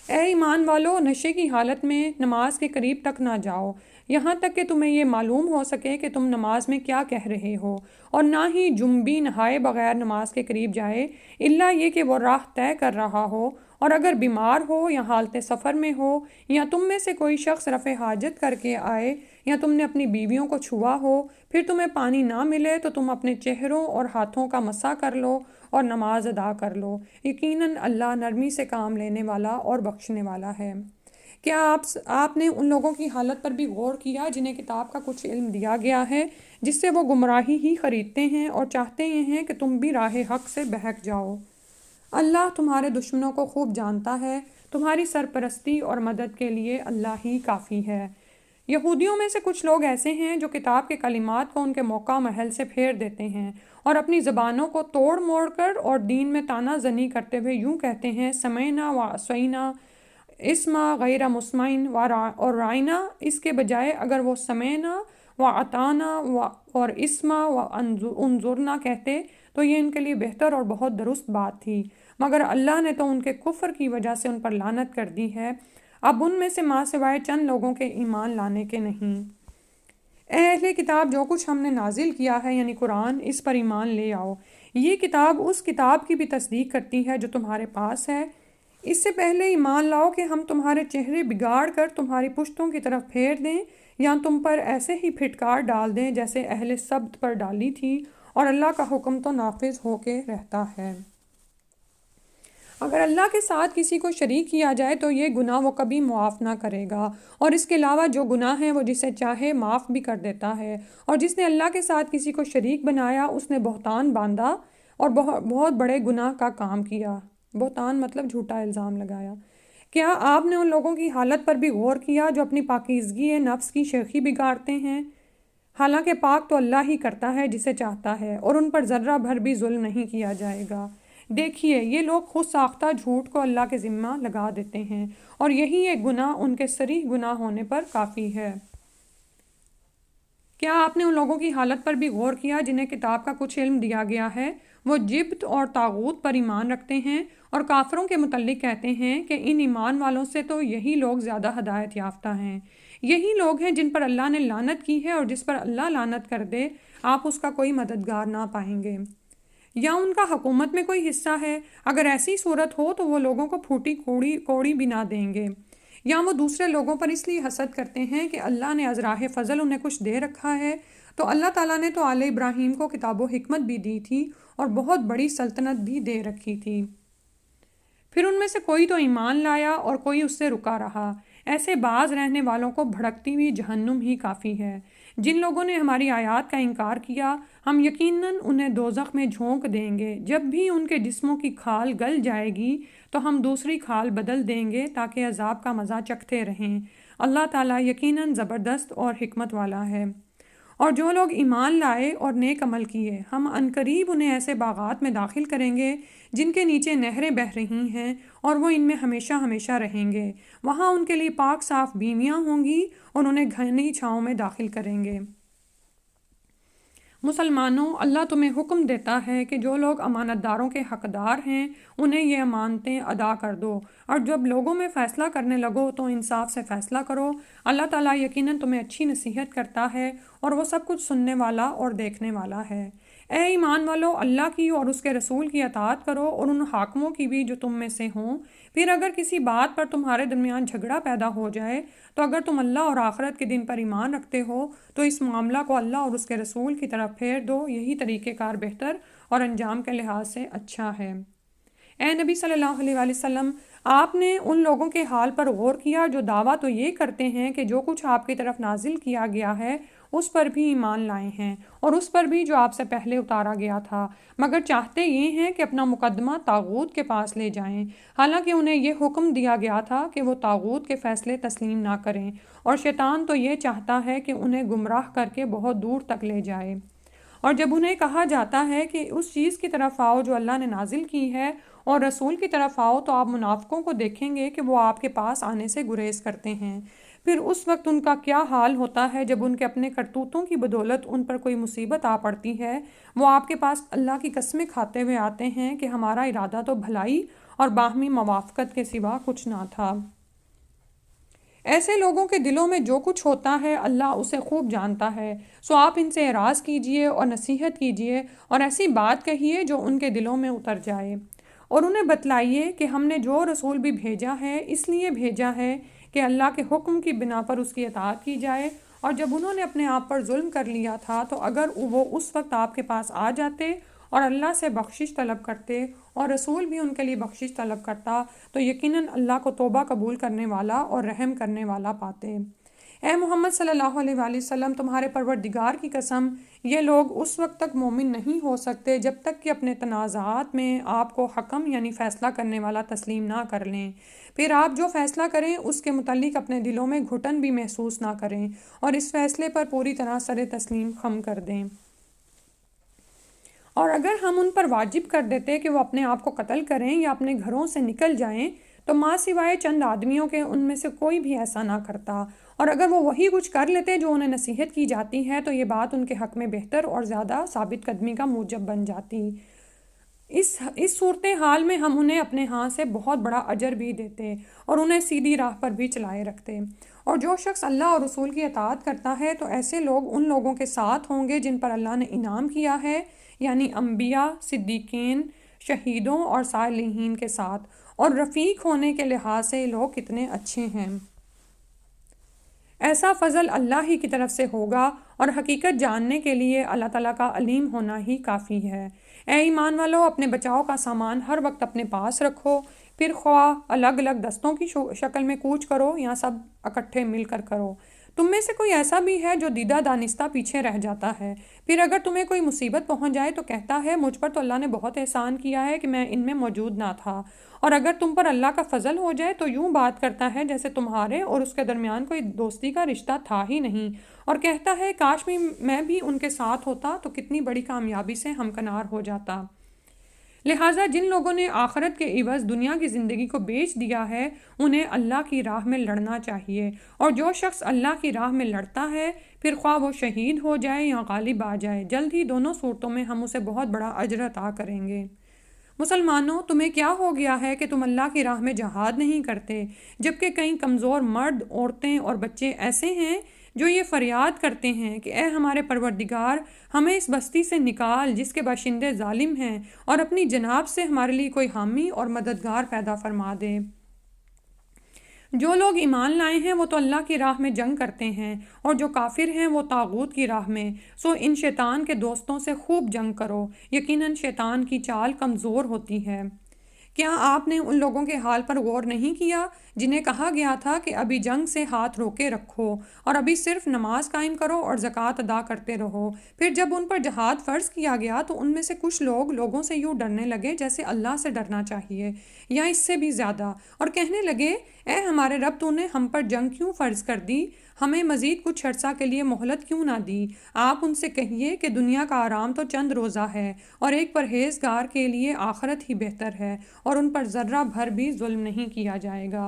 Speaker 1: اے ایمان والو، نشے کی حالت میں نماز کے قریب تک نہ جاؤ، یہاں تک کہ تمہیں یہ معلوم ہو سکے کہ تم نماز میں کیا کہہ رہے ہو، اور نہ ہی جنبی نہائے بغیر نماز کے قریب جائے، الا یہ کہ وہ راہ طے کر رہا ہو، اور اگر بیمار ہو یا حالت سفر میں ہو، یا تم میں سے کوئی شخص رفع حاجت کر کے آئے، یا تم نے اپنی بیویوں کو چھوا ہو، پھر تمہیں پانی نہ ملے تو تم اپنے چہروں اور ہاتھوں کا مسح کر لو اور نماز ادا کر لو، یقیناً اللہ نرمی سے کام لینے والا اور بخشنے والا ہے۔ کیا آپ نے ان لوگوں کی حالت پر بھی غور کیا جنہیں کتاب کا کچھ علم دیا گیا ہے، جس سے وہ گمراہی ہی خریدتے ہیں اور چاہتے ہیں کہ تم بھی راہ حق سے بہک جاؤ؟ اللہ تمہارے دشمنوں کو خوب جانتا ہے، تمہاری سرپرستی اور مدد کے لیے اللہ ہی کافی ہے۔ یہودیوں میں سے کچھ لوگ ایسے ہیں جو کتاب کے کلمات کو ان کے موقع محل سے پھیر دیتے ہیں اور اپنی زبانوں کو توڑ موڑ کر اور دین میں تانا زنی کرتے ہوئے یوں کہتے ہیں سمینا و عصینا اسما غیر مسمعین اور رائنا، اس کے بجائے اگر وہ سمینا و عطانا اور اسما و انظرنا کہتے تو یہ ان کے لیے بہتر اور بہت درست بات تھی، مگر اللہ نے تو ان کے کفر کی وجہ سے ان پر لعنت کر دی ہے۔ اب ان میں سے ماں سوائے چند لوگوں کے ایمان لانے کے نہیں۔ اے اہل کتاب، جو کچھ ہم نے نازل کیا ہے یعنی قرآن، اس پر ایمان لے آؤ۔ یہ کتاب اس کتاب کی بھی تصدیق کرتی ہے جو تمہارے پاس ہے۔ اس سے پہلے ایمان لاؤ کہ ہم تمہارے چہرے بگاڑ کر تمہاری پشتوں کی طرف پھیر دیں یا تم پر ایسے ہی پھٹکار ڈال دیں جیسے اہل سبت پر ڈالی تھی، اور اللہ کا حکم تو نافذ ہو کے رہتا ہے۔ اگر اللہ کے ساتھ کسی کو شریک کیا جائے تو یہ گناہ وہ کبھی معاف نہ کرے گا، اور اس کے علاوہ جو گناہ ہے وہ جسے چاہے معاف بھی کر دیتا ہے، اور جس نے اللہ کے ساتھ کسی کو شریک بنایا اس نے بہتان باندھا اور بہت بڑے گناہ کا کام کیا۔ بہتان مطلب جھوٹا الزام لگایا۔ کیا آپ نے ان لوگوں کی حالت پر بھی غور کیا جو اپنی پاکیزگی نفس کی شیخی بگاڑتے ہیں؟ حالانکہ پاک تو اللہ ہی کرتا ہے جسے چاہتا ہے، اور ان پر ذرہ بھر بھی ظلم نہیں کیا جائے گا۔ دیکھیے، یہ لوگ خود ساختہ جھوٹ کو اللہ کے ذمہ لگا دیتے ہیں، اور یہی ایک گناہ ان کے صریح گناہ ہونے پر کافی ہے۔ کیا آپ نے ان لوگوں کی حالت پر بھی غور کیا جنہیں کتاب کا کچھ علم دیا گیا ہے؟ وہ جبت اور طاغوت پر ایمان رکھتے ہیں اور کافروں کے متعلق کہتے ہیں کہ ان ایمان والوں سے تو یہی لوگ زیادہ ہدایت یافتہ ہیں۔ یہی لوگ ہیں جن پر اللہ نے لعنت کی ہے، اور جس پر اللہ لعنت کر دے آپ اس کا کوئی مددگار نہ پائیں گے۔ یا ان کا حکومت میں کوئی حصہ ہے؟ اگر ایسی صورت ہو تو وہ لوگوں کو پھوٹی کوڑی بھی نہ دیں گے۔ یا وہ دوسرے لوگوں پر اس لیے حسد کرتے ہیں کہ اللہ نے از راہ فضل انہیں کچھ دے رکھا ہے، تو اللہ تعالیٰ نے تو آل ابراہیم کو کتاب و حکمت بھی دی تھی اور بہت بڑی سلطنت بھی دے رکھی تھی۔ پھر ان میں سے کوئی تو ایمان لایا اور کوئی اس سے رکا رہا۔ ایسے باز رہنے والوں کو بھڑکتی ہوئی جہنم ہی کافی ہے۔ جن لوگوں نے ہماری آیات کا انکار کیا، ہم یقیناً انہیں دوزخ میں جھونک دیں گے۔ جب بھی ان کے جسموں کی کھال گل جائے گی تو ہم دوسری کھال بدل دیں گے تاکہ عذاب کا مزہ چکھتے رہیں۔ اللہ تعالیٰ یقیناً زبردست اور حکمت والا ہے۔ اور جو لوگ ایمان لائے اور نیک عمل کیے، ہم عنقریب انہیں ایسے باغات میں داخل کریں گے جن کے نیچے نہریں بہہ رہی ہیں، اور وہ ان میں ہمیشہ ہمیشہ رہیں گے۔ وہاں ان کے لیے پاک صاف بیویاں ہوں گی اور انہیں گھنی چھاؤں میں داخل کریں گے۔ مسلمانوں، اللہ تمہیں حکم دیتا ہے کہ جو لوگ امانت داروں کے حقدار ہیں انہیں یہ امانتیں ادا کر دو، اور جب لوگوں میں فیصلہ کرنے لگو تو انصاف سے فیصلہ کرو۔ اللہ تعالیٰ یقیناً تمہیں اچھی نصیحت کرتا ہے اور وہ سب کچھ سننے والا اور دیکھنے والا ہے۔ اے ایمان والو، اللہ کی اور اس کے رسول کی اطاعت کرو اور ان حاکموں کی بھی جو تم میں سے ہوں۔ پھر اگر کسی بات پر تمہارے درمیان جھگڑا پیدا ہو جائے تو اگر تم اللہ اور آخرت کے دن پر ایمان رکھتے ہو تو اس معاملہ کو اللہ اور اس کے رسول کی طرف پھیر دو، یہی طریقہ کار بہتر اور انجام کے لحاظ سے اچھا ہے۔ اے نبی صلی اللہ علیہ وآلہ وسلم، آپ نے ان لوگوں کے حال پر غور کیا جو دعویٰ تو یہ کرتے ہیں کہ جو کچھ آپ کی طرف نازل کیا گیا ہے اس پر بھی ایمان لائے ہیں اور اس پر بھی جو آپ سے پہلے اتارا گیا تھا، مگر چاہتے یہ ہیں کہ اپنا مقدمہ طاغوت کے پاس لے جائیں، حالانکہ انہیں یہ حکم دیا گیا تھا کہ وہ طاغوت کے فیصلے تسلیم نہ کریں، اور شیطان تو یہ چاہتا ہے کہ انہیں گمراہ کر کے بہت دور تک لے جائے۔ اور جب انہیں کہا جاتا ہے کہ اس چیز کی طرف آؤ جو اللہ نے نازل کی ہے اور رسول کی طرف آؤ، تو آپ منافقوں کو دیکھیں گے کہ وہ آپ کے پاس آنے سے گریز کرتے ہیں۔ پھر اس وقت ان کا کیا حال ہوتا ہے جب ان کے اپنے کرتوتوں کی بدولت ان پر کوئی مصیبت آ پڑتی ہے۔ وہ آپ کے پاس اللہ کی قسمیں کھاتے ہوئے آتے ہیں کہ ہمارا ارادہ تو بھلائی اور باہمی موافقت کے سوا کچھ نہ تھا۔ ایسے لوگوں کے دلوں میں جو کچھ ہوتا ہے اللہ اسے خوب جانتا ہے، سو آپ ان سے اعراض کیجئے اور نصیحت کیجئے اور ایسی بات کہیے جو ان کے دلوں میں اتر جائے، اور انہیں بتلائیے کہ ہم نے جو رسول بھی بھیجا ہے اس لیے بھیجا ہے کہ اللہ کے حکم کی بنا پر اس کی اطاعت کی جائے، اور جب انہوں نے اپنے آپ پر ظلم کر لیا تھا تو اگر وہ اس وقت آپ کے پاس آ جاتے اور اللہ سے بخشش طلب کرتے اور رسول بھی ان کے لیے بخشش طلب کرتا تو یقیناً اللہ کو توبہ قبول کرنے والا اور رحم کرنے والا پاتے۔ اے محمد صلی اللہ علیہ وآلہ وسلم، تمہارے پروردگار کی قسم، یہ لوگ اس وقت تک مومن نہیں ہو سکتے جب تک کہ اپنے تنازعات میں آپ کو حکم یعنی فیصلہ کرنے والا تسلیم نہ کر لیں، پھر آپ جو فیصلہ کریں اس کے متعلق اپنے دلوں میں گھٹن بھی محسوس نہ کریں اور اس فیصلے پر پوری طرح سر تسلیم خم کر دیں۔ اور اگر ہم ان پر واجب کر دیتے کہ وہ اپنے آپ کو قتل کریں یا اپنے گھروں سے نکل جائیں تو ماں سوائے چند آدمیوں کے ان میں سے کوئی بھی ایسا نہ کرتا، اور اگر وہ وہی کچھ کر لیتے جو انہیں نصیحت کی جاتی ہے تو یہ بات ان کے حق میں بہتر اور زیادہ ثابت قدمی کا موجب بن جاتی۔ اس صورتحال میں ہم انہیں اپنے ہاں سے بہت بڑا اجر بھی دیتے اور انہیں سیدھی راہ پر بھی چلائے رکھتے۔ اور جو شخص اللہ اور رسول کی اطاعت کرتا ہے تو ایسے لوگ ان لوگوں کے ساتھ ہوں گے جن پر اللہ نے انعام کیا ہے، یعنی انبیاء، صدیقین، شہیدوں اور صالحین کے ساتھ، اور رفیق ہونے کے لحاظ سے یہ لوگ کتنے اچھے ہیں۔ ایسا فضل اللہ ہی کی طرف سے ہوگا اور حقیقت جاننے کے لیے اللہ تعالیٰ کا علیم ہونا ہی کافی ہے۔ اے ایمان والو، اپنے بچاؤ کا سامان ہر وقت اپنے پاس رکھو، پھر خواہ الگ الگ دستوں کی شکل میں کوچ کرو یا سب اکٹھے مل کر کرو۔ تم میں سے کوئی ایسا بھی ہے جو دیدہ دانستہ پیچھے رہ جاتا ہے، پھر اگر تمہیں کوئی مصیبت پہنچ جائے تو کہتا ہے مجھ پر تو اللہ نے بہت احسان کیا ہے کہ میں ان میں موجود نہ تھا، اور اگر تم پر اللہ کا فضل ہو جائے تو یوں بات کرتا ہے جیسے تمہارے اور اس کے درمیان کوئی دوستی کا رشتہ تھا ہی نہیں، اور کہتا ہے کاش میں بھی ان کے ساتھ ہوتا تو کتنی بڑی کامیابی سے ہمکنار ہو جاتا۔ لہٰذا جن لوگوں نے آخرت کے عوض دنیا کی زندگی کو بیچ دیا ہے انہیں اللہ کی راہ میں لڑنا چاہیے، اور جو شخص اللہ کی راہ میں لڑتا ہے پھر خواہ وہ شہید ہو جائے یا غالب آ جائے، جلد ہی دونوں صورتوں میں ہم اسے بہت بڑا اجر عطا کریں گے۔ مسلمانوں، تمہیں کیا ہو گیا ہے کہ تم اللہ کی راہ میں جہاد نہیں کرتے، جبکہ کئی کمزور مرد، عورتیں اور بچے ایسے ہیں جو یہ فریاد کرتے ہیں کہ اے ہمارے پروردگار، ہمیں اس بستی سے نکال جس کے باشندے ظالم ہیں، اور اپنی جناب سے ہمارے لیے کوئی حامی اور مددگار پیدا فرما دے۔ جو لوگ ایمان لائے ہیں وہ تو اللہ کی راہ میں جنگ کرتے ہیں، اور جو کافر ہیں وہ طاغوت کی راہ میں، سو ان شیطان کے دوستوں سے خوب جنگ کرو، یقیناً شیطان کی چال کمزور ہوتی ہے۔ کیا آپ نے ان لوگوں کے حال پر غور نہیں کیا جنہیں کہا گیا تھا کہ ابھی جنگ سے ہاتھ روکے رکھو اور ابھی صرف نماز قائم کرو اور زکوٰۃ ادا کرتے رہو، پھر جب ان پر جہاد فرض کیا گیا تو ان میں سے کچھ لوگ لوگوں سے یوں ڈرنے لگے جیسے اللہ سے ڈرنا چاہیے یا اس سے بھی زیادہ، اور کہنے لگے اے ہمارے رب، تو نے ہم پر جنگ کیوں فرض کر دی؟ ہمیں مزید کچھ عرصہ کے لیے مہلت کیوں نہ دی؟ آپ ان سے کہیے کہ دنیا کا آرام تو چند روزہ ہے اور ایک پرہیزگار کے لیے آخرت ہی بہتر ہے، اور ان پر ذرہ بھر بھی ظلم نہیں کیا جائے گا۔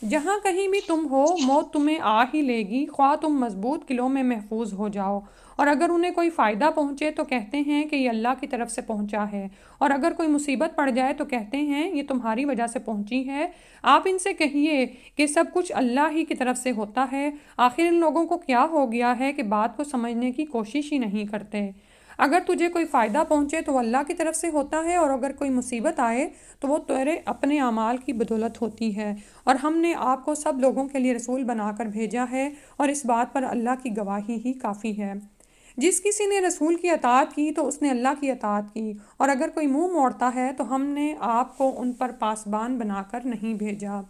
Speaker 1: جہاں کہیں بھی تم ہو موت تمہیں آ ہی لے گی، خواہ تم مضبوط قلعوں میں محفوظ ہو جاؤ، اور اگر انہیں کوئی فائدہ پہنچے تو کہتے ہیں کہ یہ اللہ کی طرف سے پہنچا ہے، اور اگر کوئی مصیبت پڑ جائے تو کہتے ہیں یہ تمہاری وجہ سے پہنچی ہے۔ آپ ان سے کہیے کہ سب کچھ اللہ ہی کی طرف سے ہوتا ہے، آخر ان لوگوں کو کیا ہو گیا ہے کہ بات کو سمجھنے کی کوشش ہی نہیں کرتے۔ اگر تجھے کوئی فائدہ پہنچے تو وہ اللہ کی طرف سے ہوتا ہے، اور اگر کوئی مصیبت آئے تو وہ تیرے اپنے اعمال کی بدولت ہوتی ہے، اور ہم نے آپ کو سب لوگوں کے لیے رسول بنا کر بھیجا ہے، اور اس بات پر اللہ کی گواہی ہی کافی ہے۔ جس کسی نے رسول کی اطاعت کی تو اس نے اللہ کی اطاعت کی، اور اگر کوئی منہ موڑتا ہے تو ہم نے آپ کو ان پر پاسبان بنا کر نہیں بھیجا۔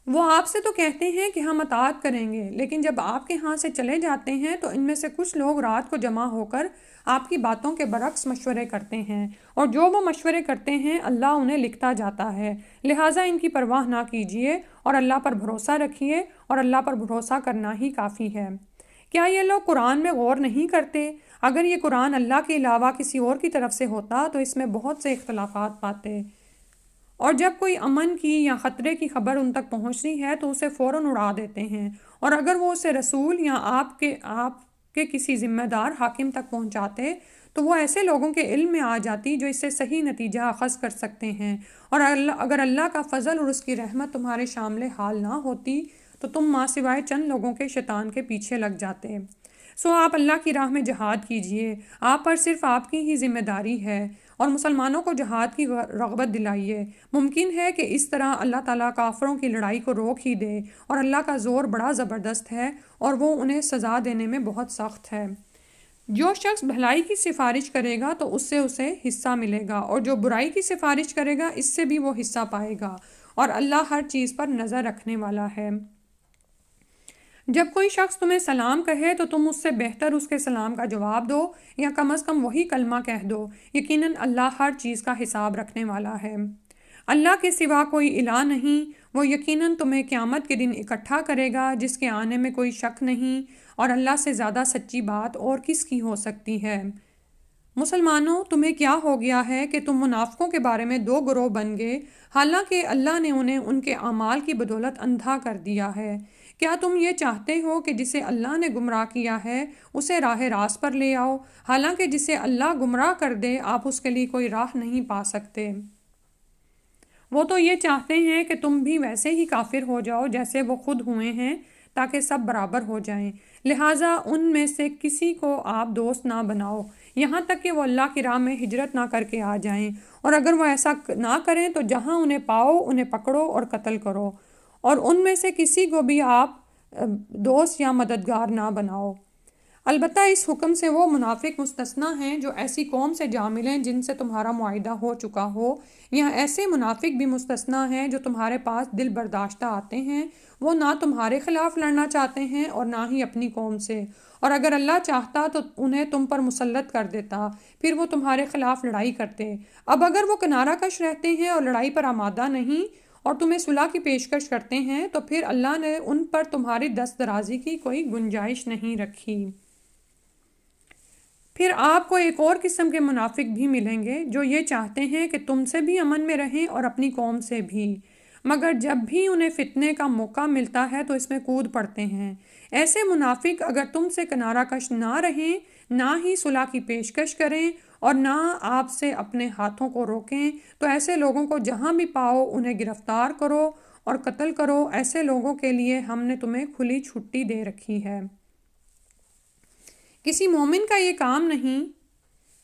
Speaker 1: وہ آپ سے تو کہتے ہیں کہ ہم اطاعت کریں گے، لیکن جب آپ کے ہاں سے چلے جاتے ہیں تو ان میں سے کچھ لوگ رات کو جمع ہو کر آپ کی باتوں کے برعکس مشورے کرتے ہیں، اور جو وہ مشورے کرتے ہیں اللہ انہیں لکھتا جاتا ہے، لہٰذا ان کی پرواہ نہ کیجیے اور اللہ پر بھروسہ رکھیے، اور اللہ پر بھروسہ کرنا ہی کافی ہے۔ کیا یہ لوگ قرآن میں غور نہیں کرتے؟ اگر یہ قرآن اللہ کے علاوہ کسی اور کی طرف سے ہوتا تو اس میں بہت سے اختلافات پاتے، اور جب کوئی امن کی یا خطرے کی خبر ان تک پہنچتی ہے تو اسے فوراً اڑا دیتے ہیں، اور اگر وہ اسے رسول یا آپ کے کسی ذمہ دار حاکم تک پہنچاتے تو وہ ایسے لوگوں کے علم میں آ جاتی جو اس سے صحیح نتیجہ اخذ کر سکتے ہیں، اور اگر اللہ کا فضل اور اس کی رحمت تمہارے شامل حال نہ ہوتی تو تم ماں سوائے چند لوگوں کے شیطان کے پیچھے لگ جاتے۔ سو آپ اللہ کی راہ میں جہاد کیجئے، آپ پر صرف آپ کی ہی ذمہ داری ہے، اور مسلمانوں کو جہاد کی رغبت دلائیے۔ ممکن ہے کہ اس طرح اللہ تعالیٰ کافروں کی لڑائی کو روک ہی دے، اور اللہ کا زور بڑا زبردست ہے اور وہ انہیں سزا دینے میں بہت سخت ہے۔ جو شخص بھلائی کی سفارش کرے گا تو اس سے اسے حصہ ملے گا، اور جو برائی کی سفارش کرے گا اس سے بھی وہ حصہ پائے گا، اور اللہ ہر چیز پر نظر رکھنے والا ہے۔ جب کوئی شخص تمہیں سلام کہے تو تم اس سے بہتر اس کے سلام کا جواب دو یا کم از کم وہی کلمہ کہہ دو، یقیناً اللہ ہر چیز کا حساب رکھنے والا ہے۔ اللہ کے سوا کوئی الہ نہیں، وہ یقیناً تمہیں قیامت کے دن اکٹھا کرے گا جس کے آنے میں کوئی شک نہیں، اور اللہ سے زیادہ سچی بات اور کس کی ہو سکتی ہے۔ مسلمانوں، تمہیں کیا ہو گیا ہے کہ تم منافقوں کے بارے میں دو گروہ بن گئے، حالانکہ اللہ نے انہیں ان کے اعمال کی بدولت اندھا کر دیا ہے۔ کیا تم یہ چاہتے ہو کہ جسے اللہ نے گمراہ کیا ہے اسے راہ راست پر لے آؤ، حالانکہ جسے اللہ گمراہ کر دے آپ اس کے لیے کوئی راہ نہیں پا سکتے۔ وہ تو یہ چاہتے ہیں کہ تم بھی ویسے ہی کافر ہو جاؤ جیسے وہ خود ہوئے ہیں، تاکہ سب برابر ہو جائیں، لہٰذا ان میں سے کسی کو آپ دوست نہ بناؤ یہاں تک کہ وہ اللہ کی راہ میں ہجرت نہ کر کے آ جائیں، اور اگر وہ ایسا نہ کریں تو جہاں انہیں پاؤ انہیں پکڑو اور قتل کرو، اور ان میں سے کسی کو بھی آپ دوست یا مددگار نہ بناؤ۔ البتہ اس حکم سے وہ منافق مستثنیٰ ہیں جو ایسی قوم سے جا ملیں جن سے تمہارا معاہدہ ہو چکا ہو، یا ایسے منافق بھی مستثنیٰ ہیں جو تمہارے پاس دل برداشتہ آتے ہیں، وہ نہ تمہارے خلاف لڑنا چاہتے ہیں اور نہ ہی اپنی قوم سے، اور اگر اللہ چاہتا تو انہیں تم پر مسلط کر دیتا، پھر وہ تمہارے خلاف لڑائی کرتے۔ اب اگر وہ کنارہ کش رہتے ہیں اور لڑائی پر آمادہ نہیں اور تمہیں صلح کی پیشکش کرتے ہیں تو پھر اللہ نے ان پر تمہاری دست درازی کی کوئی گنجائش نہیں رکھی۔ پھر آپ کو ایک اور قسم کے منافق بھی ملیں گے جو یہ چاہتے ہیں کہ تم سے بھی امن میں رہیں اور اپنی قوم سے بھی، مگر جب بھی انہیں فتنے کا موقع ملتا ہے تو اس میں کود پڑتے ہیں۔ ایسے منافق اگر تم سے کنارہ کش نہ رہیں، نہ ہی صلح کی پیشکش کریں اور نہ آپ سے اپنے ہاتھوں کو روکیں، تو ایسے لوگوں کو جہاں بھی پاؤ انہیں گرفتار کرو اور قتل کرو۔ ایسے لوگوں کے لیے ہم نے تمہیں کھلی چھٹی دے رکھی ہے۔ کسی مومن کا یہ کام نہیں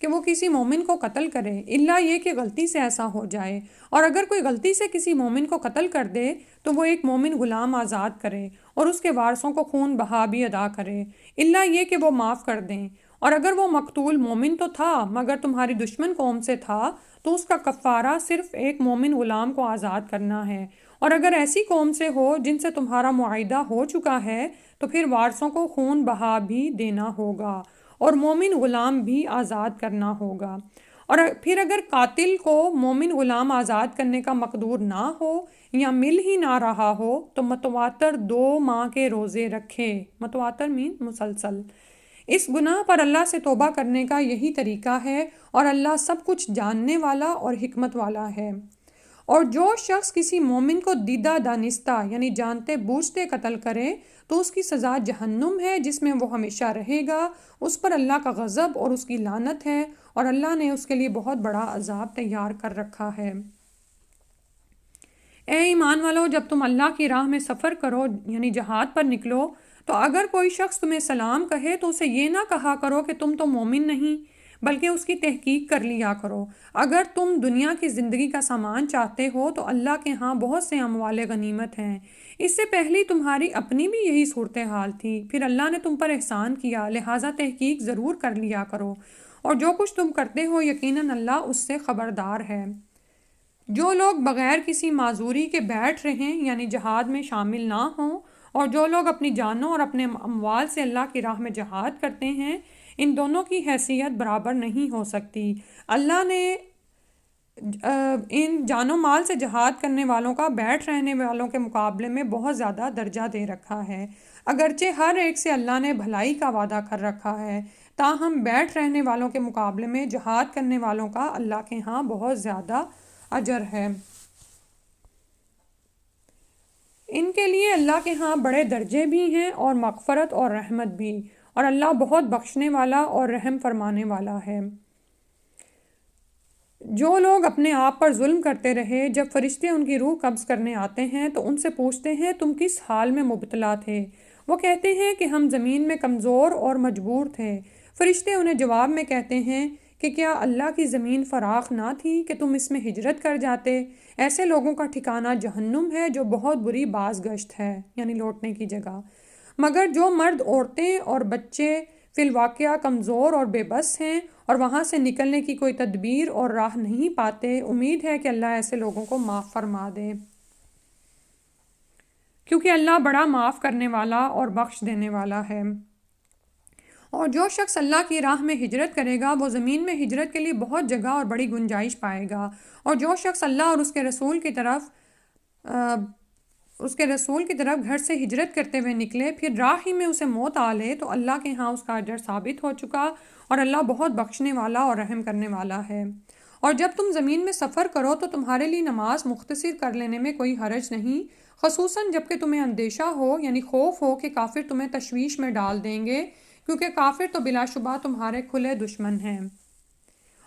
Speaker 1: کہ وہ کسی مومن کو قتل کرے، الا یہ کہ غلطی سے ایسا ہو جائے، اور اگر کوئی غلطی سے کسی مومن کو قتل کر دے تو وہ ایک مومن غلام آزاد کرے اور اس کے وارثوں کو خون بہا بھی ادا کرے، الا یہ کہ وہ معاف کر دیں، اور اگر وہ مقتول مومن تو تھا مگر تمہاری دشمن قوم سے تھا تو اس کا کفارہ صرف ایک مومن غلام کو آزاد کرنا ہے، اور اگر ایسی قوم سے ہو جن سے تمہارا معاہدہ ہو چکا ہے تو پھر وارثوں کو خون بہا بھی دینا ہوگا اور مومن غلام بھی آزاد کرنا ہوگا، اور پھر اگر قاتل کو مومن غلام آزاد کرنے کا مقدور نہ ہو یا مل ہی نہ رہا ہو تو متواتر 2 ماہ کے روزے رکھے، متواتر مین مسلسل۔ اس گناہ پر اللہ سے توبہ کرنے کا یہی طریقہ ہے، اور اللہ سب کچھ جاننے والا اور حکمت والا ہے۔ اور جو شخص کسی مومن کو دیدہ دانستہ یعنی جانتے بوجھتے قتل کرے تو اس کی سزا جہنم ہے جس میں وہ ہمیشہ رہے گا، اس پر اللہ کا غضب اور اس کی لعنت ہے، اور اللہ نے اس کے لیے بہت بڑا عذاب تیار کر رکھا ہے۔ اے ایمان والو، جب تم اللہ کی راہ میں سفر کرو یعنی جہاد پر نکلو تو اگر کوئی شخص تمہیں سلام کہے تو اسے یہ نہ کہا کرو کہ تم تو مومن نہیں، بلکہ اس کی تحقیق کر لیا کرو۔ اگر تم دنیا کی زندگی کا سامان چاہتے ہو تو اللہ کے ہاں بہت سے اموال غنیمت ہیں، اس سے پہلی تمہاری اپنی بھی یہی صورتحال تھی، پھر اللہ نے تم پر احسان کیا، لہٰذا تحقیق ضرور کر لیا کرو، اور جو کچھ تم کرتے ہو یقیناً اللہ اس سے خبردار ہے۔ جو لوگ بغیر کسی معذوری کے بیٹھ رہیں یعنی جہاد میں شامل نہ ہوں، اور جو لوگ اپنی جانوں اور اپنے اموال سے اللہ کی راہ میں جہاد کرتے ہیں، ان دونوں کی حیثیت برابر نہیں ہو سکتی۔ اللہ نے ان جان و مال سے جہاد کرنے والوں کا بیٹھ رہنے والوں کے مقابلے میں بہت زیادہ درجہ دے رکھا ہے، اگرچہ ہر ایک سے اللہ نے بھلائی کا وعدہ کر رکھا ہے، تاہم بیٹھ رہنے والوں کے مقابلے میں جہاد کرنے والوں کا اللہ کے ہاں بہت زیادہ اجر ہے۔ ان کے لیے اللہ کے ہاں بڑے درجے بھی ہیں اور مغفرت اور رحمت بھی، اور اللہ بہت بخشنے والا اور رحم فرمانے والا ہے۔ جو لوگ اپنے آپ پر ظلم کرتے رہے، جب فرشتے ان کی روح قبض کرنے آتے ہیں تو ان سے پوچھتے ہیں تم کس حال میں مبتلا تھے؟ وہ کہتے ہیں کہ ہم زمین میں کمزور اور مجبور تھے۔ فرشتے انہیں جواب میں کہتے ہیں کہ کیا اللہ کی زمین فراخ نہ تھی کہ تم اس میں ہجرت کر جاتے؟ ایسے لوگوں کا ٹھکانہ جہنم ہے جو بہت بری بازگشت ہے، یعنی لوٹنے کی جگہ۔ مگر جو مرد، عورتیں اور بچے فی الواقعہ کمزور اور بے بس ہیں اور وہاں سے نکلنے کی کوئی تدبیر اور راہ نہیں پاتے، امید ہے کہ اللہ ایسے لوگوں کو معاف فرما دے۔ کیونکہ اللہ بڑا معاف کرنے والا اور بخش دینے والا ہے۔ اور جو شخص اللہ کی راہ میں ہجرت کرے گا وہ زمین میں ہجرت کے لیے بہت جگہ اور بڑی گنجائش پائے گا۔ اور جو شخص اللہ اور اس کے رسول کی طرف گھر سے ہجرت کرتے ہوئے نکلے، پھر راہ ہی میں اسے موت آ لے، تو اللہ کے ہاں اس کا اجر ثابت ہو چکا، اور اللہ بہت بخشنے والا اور رحم کرنے والا ہے۔ اور جب تم زمین میں سفر کرو تو تمہارے لیے نماز مختصر کر لینے میں کوئی حرج نہیں، خصوصاً جب کہ تمہیں اندیشہ ہو، یعنی خوف ہو کہ کافر تمہیں تشویش میں ڈال دیں گے، کیونکہ کافر تو بلا شبہ تمہارے کھلے دشمن ہیں۔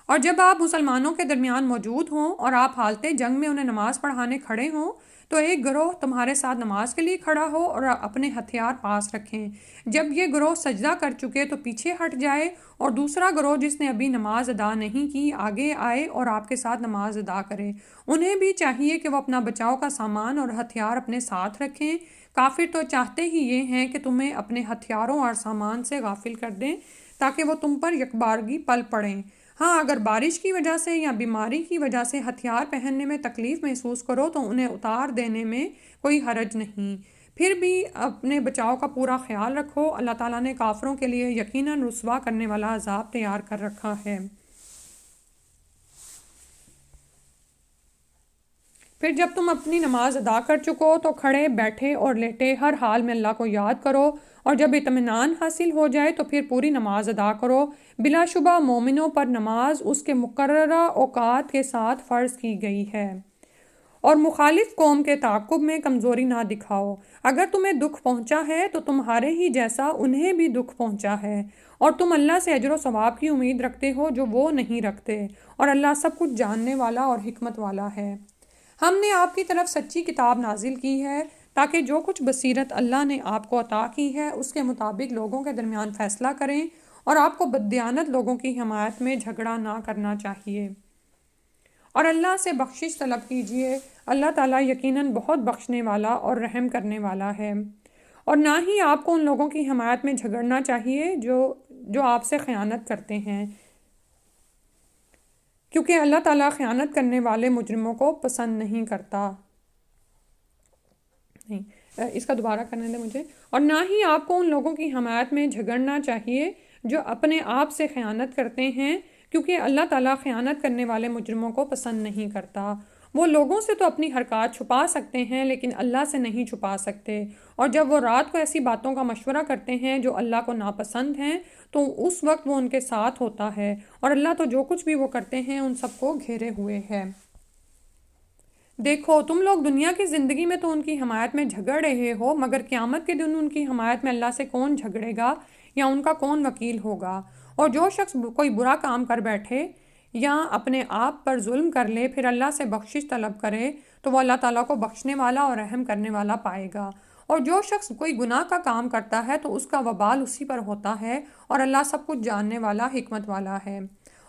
Speaker 1: اور جب آپ مسلمانوں کے درمیان موجود ہوں اور آپ حالت جنگ میں انہیں نماز پڑھانے کھڑے ہوں، تو ایک گروہ تمہارے ساتھ نماز کے لیے کھڑا ہو اور اپنے ہتھیار پاس رکھیں۔ جب یہ گروہ سجدہ کر چکے تو پیچھے ہٹ جائے، اور دوسرا گروہ جس نے ابھی نماز ادا نہیں کی آگے آئے اور آپ کے ساتھ نماز ادا کرے۔ انہیں بھی چاہیے کہ وہ اپنا بچاؤ کا سامان اور ہتھیار اپنے ساتھ رکھیں۔ کافر تو چاہتے ہی یہ ہیں کہ تمہیں اپنے ہتھیاروں اور سامان سے غافل کر دیں تاکہ وہ تم پر یکبارگی پل پڑیں۔ ہاں، اگر بارش کی وجہ سے یا بیماری کی وجہ سے ہتھیار پہننے میں تکلیف محسوس کرو تو انہیں اتار دینے میں کوئی حرج نہیں۔ پھر بھی اپنے بچاؤ کا پورا خیال رکھو، اللہ تعالیٰ نے کافروں کے لیے یقیناً رسوا کرنے والا عذاب تیار کر رکھا ہے۔ پھر جب تم اپنی نماز ادا کر چکو تو کھڑے بیٹھے اور لیٹے ہر حال میں اللہ کو یاد کرو، اور جب اطمینان حاصل ہو جائے تو پھر پوری نماز ادا کرو۔ بلا شبہ مومنوں پر نماز اس کے مقررہ اوقات کے ساتھ فرض کی گئی ہے۔ اور مخالف قوم کے تعاقب میں کمزوری نہ دکھاؤ۔ اگر تمہیں دکھ پہنچا ہے تو تمہارے ہی جیسا انہیں بھی دکھ پہنچا ہے، اور تم اللہ سے اجر و ثواب کی امید رکھتے ہو جو وہ نہیں رکھتے، اور اللہ سب کچھ جاننے والا اور حکمت والا ہے۔ ہم نے آپ کی طرف سچی کتاب نازل کی ہے تاکہ جو کچھ بصیرت اللہ نے آپ کو عطا کی ہے اس کے مطابق لوگوں کے درمیان فیصلہ کریں، اور آپ کو بددیانت لوگوں کی حمایت میں جھگڑا نہ کرنا چاہیے، اور اللہ سے بخشش طلب کیجیے۔ اللہ تعالیٰ یقیناً بہت بخشنے والا اور رحم کرنے والا ہے۔ اور نہ ہی آپ کو ان لوگوں کی حمایت میں جھگڑنا چاہیے جو آپ سے خیانت کرتے ہیں، کیونکہ اللہ تعالیٰ خیانت کرنے والے مجرموں کو پسند نہیں کرتا۔ اس کا دوبارہ کرنے دیں مجھے۔ اور نہ ہی آپ کو ان لوگوں کی حمایت میں جھگڑنا چاہیے جو اپنے آپ سے خیانت کرتے ہیں، کیونکہ اللہ تعالیٰ خیانت کرنے والے مجرموں کو پسند نہیں کرتا۔ وہ لوگوں سے تو اپنی حرکات چھپا سکتے ہیں لیکن اللہ سے نہیں چھپا سکتے، اور جب وہ رات کو ایسی باتوں کا مشورہ کرتے ہیں جو اللہ کو ناپسند ہیں تو اس وقت وہ ان کے ساتھ ہوتا ہے، اور اللہ تو جو کچھ بھی وہ کرتے ہیں ان سب کو گھیرے ہوئے ہے۔ دیکھو، تم لوگ دنیا کی زندگی میں تو ان کی حمایت میں جھگڑ رہے ہو، مگر قیامت کے دن ان کی حمایت میں اللہ سے کون جھگڑے گا یا ان کا کون وکیل ہوگا؟ اور جو شخص کوئی برا کام کر بیٹھے یا اپنے آپ پر ظلم کر لے پھر اللہ سے بخشش طلب کرے تو وہ اللہ تعالیٰ کو بخشنے والا اور رحم کرنے والا پائے گا۔ اور جو شخص کوئی گناہ کا کام کرتا ہے تو اس کا وبال اسی پر ہوتا ہے، اور اللہ سب کچھ جاننے والا حکمت والا ہے۔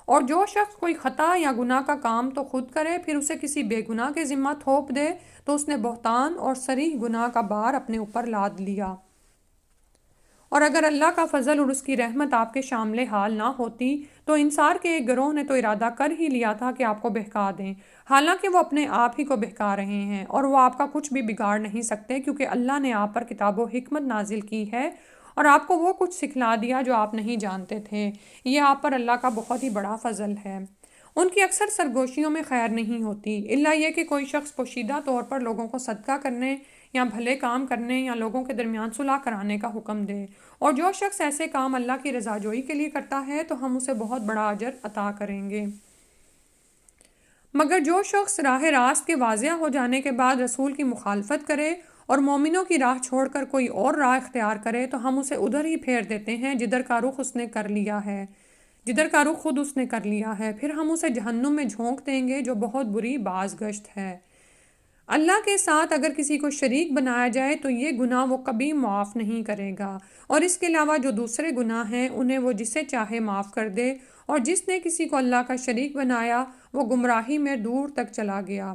Speaker 1: اور جو شخص کوئی خطا یا گناہ کا کام تو خود کرے پھر اسے کسی بے گناہ کے ذمہ تھوپ دے تو اس نے بہتان اور صریح گناہ کا بار اپنے اوپر لاد لیا۔ اور اگر اللہ کا فضل اور اس کی رحمت آپ کے شامل حال نہ ہوتی تو انصار کے ایک گروہ نے تو ارادہ کر ہی لیا تھا کہ آپ کو بہکا دیں، حالانکہ وہ اپنے آپ ہی کو بہکا رہے ہیں، اور وہ آپ کا کچھ بھی بگاڑ نہیں سکتے کیونکہ اللہ نے آپ پر کتاب و حکمت نازل کی ہے اور آپ کو وہ کچھ سکھلا دیا جو آپ نہیں جانتے تھے۔ یہ آپ پر اللہ کا بہت ہی بڑا فضل ہے۔ ان کی اکثر سرگوشیوں میں خیر نہیں ہوتی، الا یہ کہ کوئی شخص پوشیدہ طور پر لوگوں کو صدقہ کرنے یا بھلے کام کرنے یا لوگوں کے درمیان صلح کرانے کا حکم دے، اور جو شخص ایسے کام اللہ کی رضا جوئی کے لیے کرتا ہے تو ہم اسے بہت بڑا اجر عطا کریں گے۔ مگر جو شخص راہ راست کے واضح ہو جانے کے بعد رسول کی مخالفت کرے اور مومنوں کی راہ چھوڑ کر کوئی اور راہ اختیار کرے تو ہم اسے ادھر ہی پھیر دیتے ہیں جدھر کا رخ خود اس نے کر لیا ہے، پھر ہم اسے جہنم میں جھونک دیں گے جو بہت بری بازگشت ہے۔ اللہ کے ساتھ اگر کسی کو شریک بنایا جائے تو یہ گناہ وہ کبھی معاف نہیں کرے گا، اور اس کے علاوہ جو دوسرے گناہ ہیں انہیں وہ جسے چاہے معاف کر دے، اور جس نے کسی کو اللہ کا شریک بنایا وہ گمراہی میں دور تک چلا گیا۔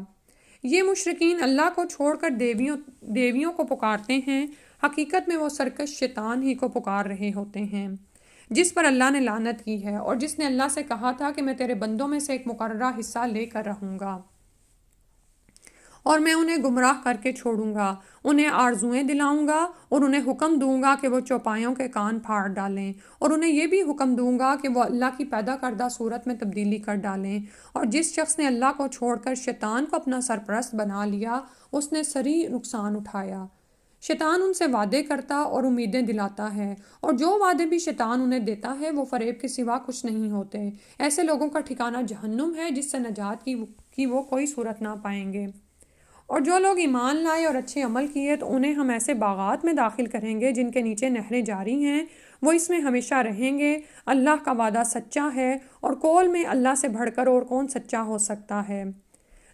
Speaker 1: یہ مشرکین اللہ کو چھوڑ کر دیویوں کو پکارتے ہیں، حقیقت میں وہ سرکش شیطان ہی کو پکار رہے ہوتے ہیں جس پر اللہ نے لعنت کی ہے، اور جس نے اللہ سے کہا تھا کہ میں تیرے بندوں میں سے ایک مقررہ حصہ لے کر رہوں گا۔ اور میں انہیں گمراہ کر کے چھوڑوں گا، انہیں آرزوئیں دلاؤں گا اور انہیں حکم دوں گا کہ وہ چوپایوں کے کان پھاڑ ڈالیں، اور انہیں یہ بھی حکم دوں گا کہ وہ اللہ کی پیدا کردہ صورت میں تبدیلی کر ڈالیں۔ اور جس شخص نے اللہ کو چھوڑ کر شیطان کو اپنا سرپرست بنا لیا، اس نے سری نقصان اٹھایا۔ شیطان ان سے وعدے کرتا اور امیدیں دلاتا ہے، اور جو وعدے بھی شیطان انہیں دیتا ہے وہ فریب کے سوا کچھ نہیں ہوتے۔ ایسے لوگوں کا ٹھکانہ جہنم ہے، جس سے نجات کی وہ کوئی صورت نہ پائیں گے۔ اور جو لوگ ایمان لائے اور اچھے عمل کیے تو انہیں ہم ایسے باغات میں داخل کریں گے جن کے نیچے نہریں جاری ہیں، وہ اس میں ہمیشہ رہیں گے۔ اللہ کا وعدہ سچا ہے، اور قول میں اللہ سے بڑھ کر اور کون سچا ہو سکتا ہے۔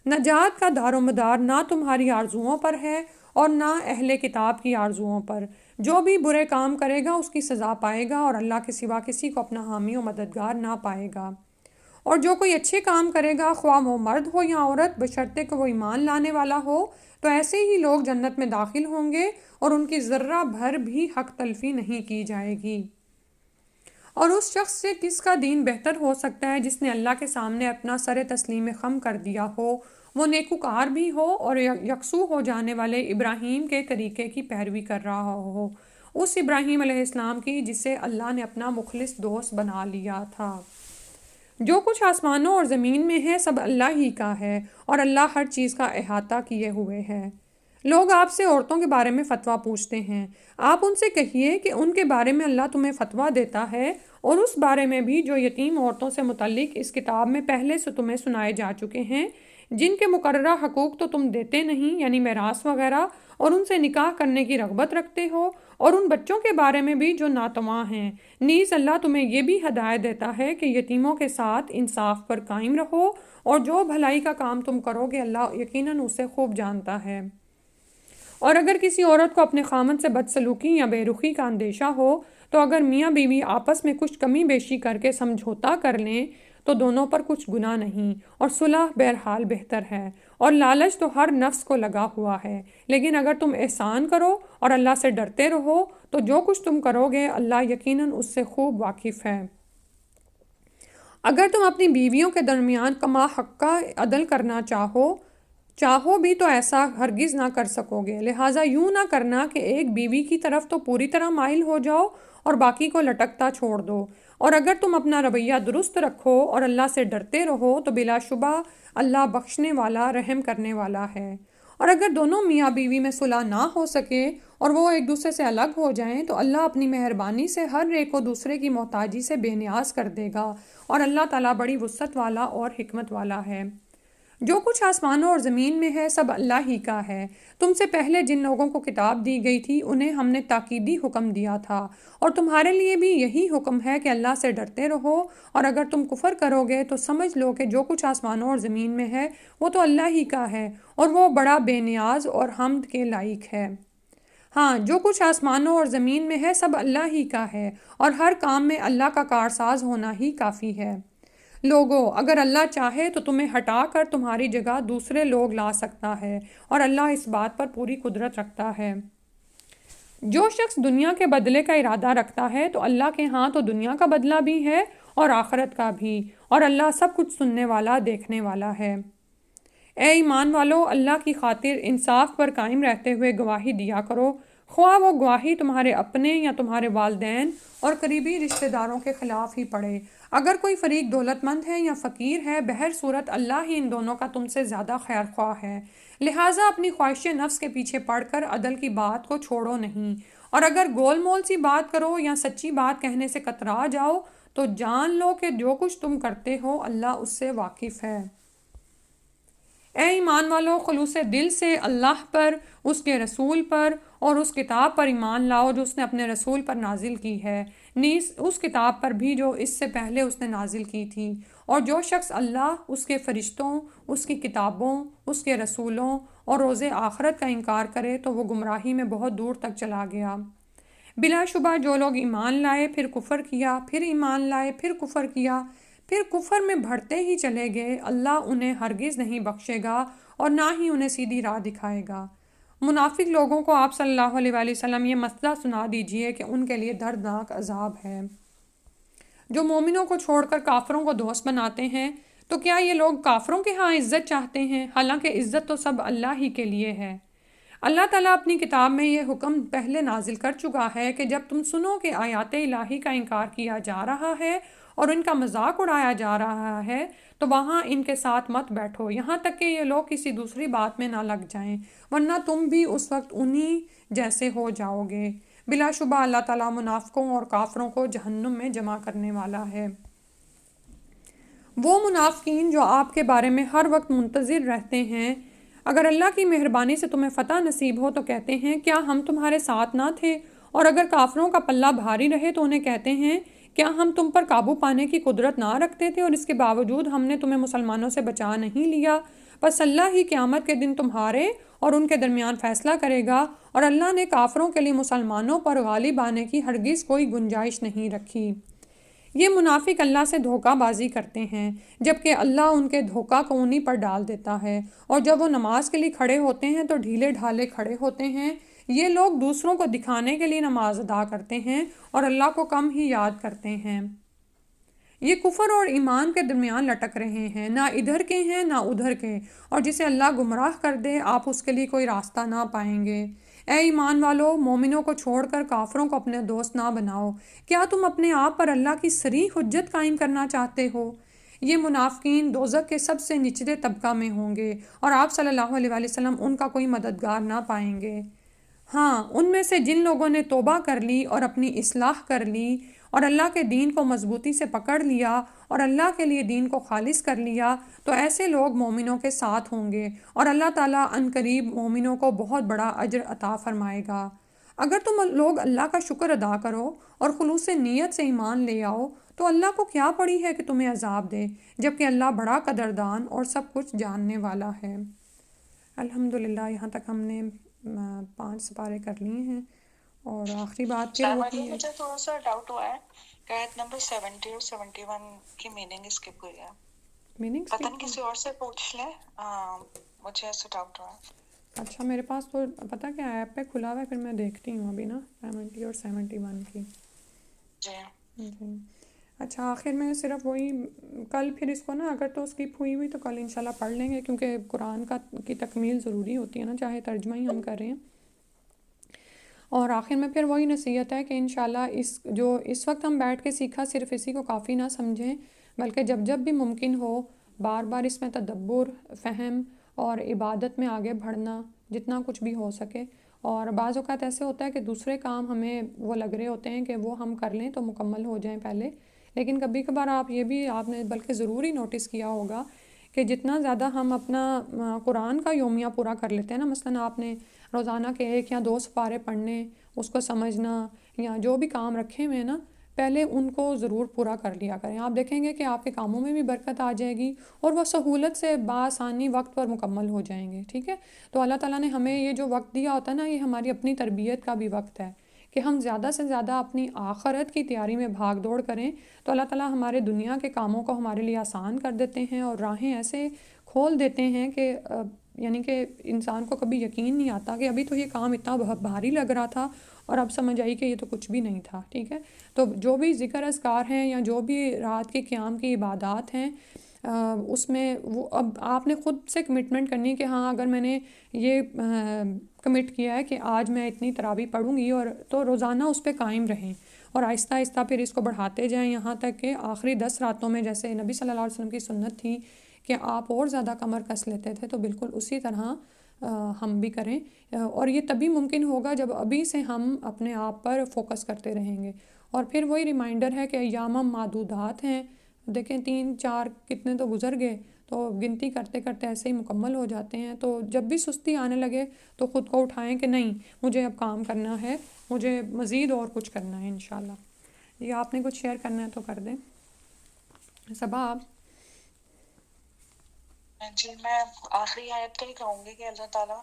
Speaker 1: نجات کا دار و مدار نہ تمہاری آرزوؤں پر ہے اور نہ اہل کتاب کی آرزوؤں پر۔ جو بھی برے کام کرے گا اس کی سزا پائے گا، اور اللہ کے سوا کسی کو اپنا حامی و مددگار نہ پائے گا۔ اور جو کوئی اچھے کام کرے گا، خواہ وہ مرد ہو یا عورت، بشرطے کہ وہ ایمان لانے والا ہو، تو ایسے ہی لوگ جنت میں داخل ہوں گے، اور ان کی ذرہ بھر بھی حق تلفی نہیں کی جائے گی۔ اور اس شخص سے کس کا دین بہتر ہو سکتا ہے جس نے اللہ کے سامنے اپنا سر تسلیم خم کر دیا ہو، وہ نیکوکار بھی ہو اور یکسو ہو جانے والے ابراہیم کے طریقے کی پیروی کر رہا ہو، اس ابراہیم علیہ السلام کی جسے اللہ نے اپنا مخلص دوست بنا لیا تھا۔ جو کچھ آسمانوں اور زمین میں ہے سب اللہ ہی کا ہے، اور اللہ ہر چیز کا احاطہ کیے ہوئے ہے۔ لوگ آپ سے عورتوں کے بارے میں فتویٰ پوچھتے ہیں، آپ ان سے کہیے کہ ان کے بارے میں اللہ تمہیں فتویٰ دیتا ہے، اور اس بارے میں بھی جو یتیم عورتوں سے متعلق اس کتاب میں پہلے سے تمہیں سنائے جا چکے ہیں، جن کے مقررہ حقوق تو تم دیتے نہیں، یعنی میراث وغیرہ، اور ان سے نکاح کرنے کی رغبت رکھتے ہو، اور ان بچوں کے بارے میں بھی جو ناتواں ہیں۔ نیز اللہ تمہیں یہ بھی ہدایت دیتا ہے کہ یتیموں کے ساتھ انصاف پر قائم رہو، اور جو بھلائی کا کام تم کرو گے اللہ یقیناً اسے خوب جانتا ہے۔ اور اگر کسی عورت کو اپنے خامن سے بدسلوکی یا بے رخی کا اندیشہ ہو تو اگر میاں بیوی آپس میں کچھ کمی بیشی کر کے سمجھوتا کر لیں تو دونوں پر کچھ گناہ نہیں، اور صلح بہرحال بہتر ہے۔ اور لالچ تو ہر نفس کو لگا ہوا ہے، لیکن اگر تم احسان کرو اور اللہ سے ڈرتے رہو تو جو کچھ تم کرو گے اللہ یقیناً اس سے خوب واقف ہے۔ اگر تم اپنی بیویوں کے درمیان کما حق کا عدل کرنا چاہو بھی تو ایسا ہرگز نہ کر سکو گے، لہٰذا یوں نہ کرنا کہ ایک بیوی کی طرف تو پوری طرح مائل ہو جاؤ اور باقی کو لٹکتا چھوڑ دو۔ اور اگر تم اپنا رویہ درست رکھو اور اللہ سے ڈرتے رہو تو بلا شبہ اللہ بخشنے والا رحم کرنے والا ہے۔ اور اگر دونوں میاں بیوی میں صلح نہ ہو سکے اور وہ ایک دوسرے سے الگ ہو جائیں تو اللہ اپنی مہربانی سے ہر ایک کو دوسرے کی محتاجی سے بے نیاز کر دے گا، اور اللہ تعالیٰ بڑی وسعت والا اور حکمت والا ہے۔ جو کچھ آسمانوں اور زمین میں ہے سب اللہ ہی کا ہے۔ تم سے پہلے جن لوگوں کو کتاب دی گئی تھی انہیں ہم نے تاکیدی حکم دیا تھا، اور تمہارے لیے بھی یہی حکم ہے کہ اللہ سے ڈرتے رہو، اور اگر تم کفر کرو گے تو سمجھ لو کہ جو کچھ آسمانوں اور زمین میں ہے وہ تو اللہ ہی کا ہے، اور وہ بڑا بے نیاز اور حمد کے لائق ہے۔ ہاں، جو کچھ آسمانوں اور زمین میں ہے سب اللہ ہی کا ہے، اور ہر کام میں اللہ کا کارساز ہونا ہی کافی ہے۔ لوگو، اگر اللہ چاہے تو تمہیں ہٹا کر تمہاری جگہ دوسرے لوگ لا سکتا ہے، اور اللہ اس بات پر پوری قدرت رکھتا ہے۔ جو شخص دنیا کے بدلے کا ارادہ رکھتا ہے تو اللہ کے ہاں تو دنیا کا بدلہ بھی ہے اور آخرت کا بھی، اور اللہ سب کچھ سننے والا دیکھنے والا ہے۔ اے ایمان والو، اللہ کی خاطر انصاف پر قائم رہتے ہوئے گواہی دیا کرو، خواہ وہ گواہی تمہارے اپنے یا تمہارے والدین اور قریبی رشتہ داروں کے خلاف ہی پڑے۔ اگر کوئی فریق دولت مند ہے یا فقیر ہے، بہر صورت اللہ ہی ان دونوں کا تم سے زیادہ خیر خواہ ہے، لہٰذا اپنی خواہش نفس کے پیچھے پڑ کر عدل کی بات کو چھوڑو نہیں، اور اگر گول مول سی بات کرو یا سچی بات کہنے سے کترا جاؤ تو جان لو کہ جو کچھ تم کرتے ہو اللہ اس سے واقف ہے۔ اے ایمان والو، خلوص دل سے اللہ پر، اس کے رسول پر اور اس کتاب پر ایمان لاؤ جو اس نے اپنے رسول پر نازل کی ہے، نیز اس کتاب پر بھی جو اس سے پہلے اس نے نازل کی تھی۔ اور جو شخص اللہ، اس کے فرشتوں، اس کی کتابوں، اس کے رسولوں اور روز آخرت کا انکار کرے تو وہ گمراہی میں بہت دور تک چلا گیا۔ بلا شبہ جو لوگ ایمان لائے پھر کفر کیا، پھر ایمان لائے پھر کفر کیا، پھر کفر میں بڑھتے ہی چلے گئے، اللہ انہیں ہرگز نہیں بخشے گا اور نہ ہی انہیں سیدھی راہ دکھائے گا۔ منافق لوگوں کو آپ صلی اللہ علیہ وآلہ وسلم یہ مسئلہ سنا دیجئے کہ ان کے لیے دردناک عذاب ہے۔ جو مومنوں کو چھوڑ کر کافروں کو دوست بناتے ہیں تو کیا یہ لوگ کافروں کے ہاں عزت چاہتے ہیں؟ حالانکہ عزت تو سب اللہ ہی کے لیے ہے۔ اللہ تعالیٰ اپنی کتاب میں یہ حکم پہلے نازل کر چکا ہے کہ جب تم سنو کہ آیات الہی کا انکار کیا جا رہا ہے اور ان کا مذاق اڑایا جا رہا ہے تو وہاں ان کے ساتھ مت بیٹھو یہاں تک کہ یہ لوگ کسی دوسری بات میں نہ لگ جائیں، ورنہ تم بھی اس وقت انہی جیسے ہو جاؤ گے۔ بلا شبہ اللہ تعالیٰ منافقوں اور کافروں کو جہنم میں جمع کرنے والا ہے۔ وہ منافقین جو آپ کے بارے میں ہر وقت منتظر رہتے ہیں، اگر اللہ کی مہربانی سے تمہیں فتح نصیب ہو تو کہتے ہیں کیا ہم تمہارے ساتھ نہ تھے، اور اگر کافروں کا پلہ بھاری رہے تو انہیں کہتے ہیں کیا ہم تم پر قابو پانے کی قدرت نہ رکھتے تھے اور اس کے باوجود ہم نے تمہیں مسلمانوں سے بچا نہیں لیا۔ بس اللہ ہی قیامت کے دن تمہارے اور ان کے درمیان فیصلہ کرے گا، اور اللہ نے کافروں کے لیے مسلمانوں پر غالب آنے کی ہرگز کوئی گنجائش نہیں رکھی۔ یہ منافق اللہ سے دھوکہ بازی کرتے ہیں جبکہ اللہ ان کے دھوکہ کو انہی پر ڈال دیتا ہے، اور جب وہ نماز کے لیے کھڑے ہوتے ہیں تو ڈھیلے ڈھالے کھڑے ہوتے ہیں۔ یہ لوگ دوسروں کو دکھانے کے لیے نماز ادا کرتے ہیں اور اللہ کو کم ہی یاد کرتے ہیں۔ یہ کفر اور ایمان کے درمیان لٹک رہے ہیں، نہ ادھر کے ہیں نہ ادھر کے، اور جسے اللہ گمراہ کر دے آپ اس کے لیے کوئی راستہ نہ پائیں گے۔ اے ایمان والو، مومنوں کو چھوڑ کر کافروں کو اپنے دوست نہ بناؤ۔ کیا تم اپنے آپ پر اللہ کی صریح حجت قائم کرنا چاہتے ہو؟ یہ منافقین دوزخ کے سب سے نچلے طبقہ میں ہوں گے اور آپ صلی اللہ علیہ وآلہ وسلم ان کا کوئی مددگار نہ پائیں گے۔ ہاں، ان میں سے جن لوگوں نے توبہ کر لی اور اپنی اصلاح کر لی اور اللہ کے دین کو مضبوطی سے پکڑ لیا اور اللہ کے لیے دین کو خالص کر لیا تو ایسے لوگ مومنوں کے ساتھ ہوں گے، اور اللہ تعالیٰ عنقریب مومنوں کو بہت بڑا اجر عطا فرمائے گا۔ اگر تم لوگ اللہ کا شکر ادا کرو اور خلوص نیت سے ایمان لے آؤ تو اللہ کو کیا پڑی ہے کہ تمہیں عذاب دے، جبکہ اللہ بڑا قدردان اور سب کچھ جاننے والا ہے۔ الحمدللہ یہاں تک ہم نے 5 سپارے کر لیے ہیں، اور آخری بات پھر
Speaker 3: السلام
Speaker 1: وہی
Speaker 3: علیکم،
Speaker 1: ہے۔
Speaker 3: مجھے تھوڑا سا ڈاؤٹ ہوا ہے کہ آیت نمبر 70 اور 71 کی میننگ اسکپ ہوئی ہے،
Speaker 1: میننگ
Speaker 3: پتہ نہیں
Speaker 1: اسکپ؟
Speaker 3: کسی اور سے پوچھ لیں، مجھے ایسا ڈاؤٹ ہوا ہے۔
Speaker 1: اچھا، میرے پاس تو پتہ کیا ایپ پہ کھلا ہوا ہے، پھر میں دیکھتی ہوں ابھی نا 70 اور 71 کی۔
Speaker 3: جی
Speaker 1: جی اچھا، آخر میں صرف وہی کل پھر اس کو نا اگر تو اسکپ ہوئی تو کل انشاءاللہ پڑھ لیں گے، کیونکہ قرآن کی تکمیل ضروری ہوتی ہے نا، چاہے ترجمہ ہی ہم کر رہے ہیں۔ اور آخر میں پھر وہی نصیحت ہے کہ انشاءاللہ اس وقت ہم بیٹھ کے سیکھا صرف اسی کو کافی نہ سمجھیں، بلکہ جب جب بھی ممکن ہو بار بار اس میں تدبر، فہم اور عبادت میں آگے بڑھنا جتنا کچھ بھی ہو سکے۔ اور بعض اوقات ایسے ہوتا ہے کہ دوسرے کام ہمیں وہ لگ رہے ہوتے ہیں کہ وہ ہم کر لیں تو مکمل ہو جائیں پہلے، لیکن کبھی کبھار آپ نے بلکہ ضروری نوٹس کیا ہوگا کہ جتنا زیادہ ہم اپنا قرآن کا یومیہ پورا کر لیتے ہیں نا، مثلاً آپ نے روزانہ کے 1 یا 2 سپارے پڑھنے، اس کو سمجھنا، یا جو بھی کام رکھے ہوئے ہیں نا، پہلے ان کو ضرور پورا کر لیا کریں۔ آپ دیکھیں گے کہ آپ کے کاموں میں بھی برکت آ جائے گی اور وہ سہولت سے بآسانی وقت پر مکمل ہو جائیں گے، ٹھیک ہے؟ تو اللہ تعالیٰ نے ہمیں یہ جو وقت دیا ہوتا ہے نا، یہ ہماری اپنی تربیت کا بھی وقت ہے کہ ہم زیادہ سے زیادہ اپنی آخرت کی تیاری میں بھاگ دوڑ کریں، تو اللہ تعالیٰ ہمارے دنیا کے کاموں کو ہمارے لیے آسان کر دیتے ہیں اور راہیں ایسے کھول دیتے ہیں کہ یعنی کہ انسان کو کبھی یقین نہیں آتا کہ ابھی تو یہ کام اتنا بھاری لگ رہا تھا اور اب سمجھ آئی کہ یہ تو کچھ بھی نہیں تھا، ٹھیک ہے؟ تو جو بھی ذکر اذکار ہیں یا جو بھی رات کے قیام کی عبادات ہیں، اس میں وہ اب آپ نے خود سے کمٹمنٹ کرنی ہے کہ ہاں اگر میں نے یہ کمٹ کیا ہے کہ آج میں اتنی تراویح پڑھوں گی، اور تو روزانہ اس پہ قائم رہیں اور آہستہ آہستہ پھر اس کو بڑھاتے جائیں یہاں تک کہ آخری 10 راتوں میں جیسے نبی صلی اللہ علیہ وسلم کی سنت تھی کہ آپ اور زیادہ کمر کس لیتے تھے، تو بالکل اسی طرح ہم بھی کریں، اور یہ تبھی ممکن ہوگا جب ابھی سے ہم اپنے آپ پر فوکس کرتے رہیں گے۔ اور پھر وہی ریمائنڈر ہے کہ ایام معدودات ہیں، دیکھیں 3 4 کتنے تو گزر گئے، تو گنتی کرتے کرتے ایسے ہی مکمل ہو جاتے ہیں۔ تو جب بھی سستی آنے لگے تو خود کو اٹھائیں کہ نہیں، مجھے اب کام کرنا ہے، مجھے مزید اور کچھ کرنا ہے انشاءاللہ۔ یہ آپ نے کچھ شیئر کرنا ہے تو کر دیں صبا آپ۔
Speaker 3: جی، میں آخری آیت کا ہی کہوں گی کہ اللہ تعالیٰ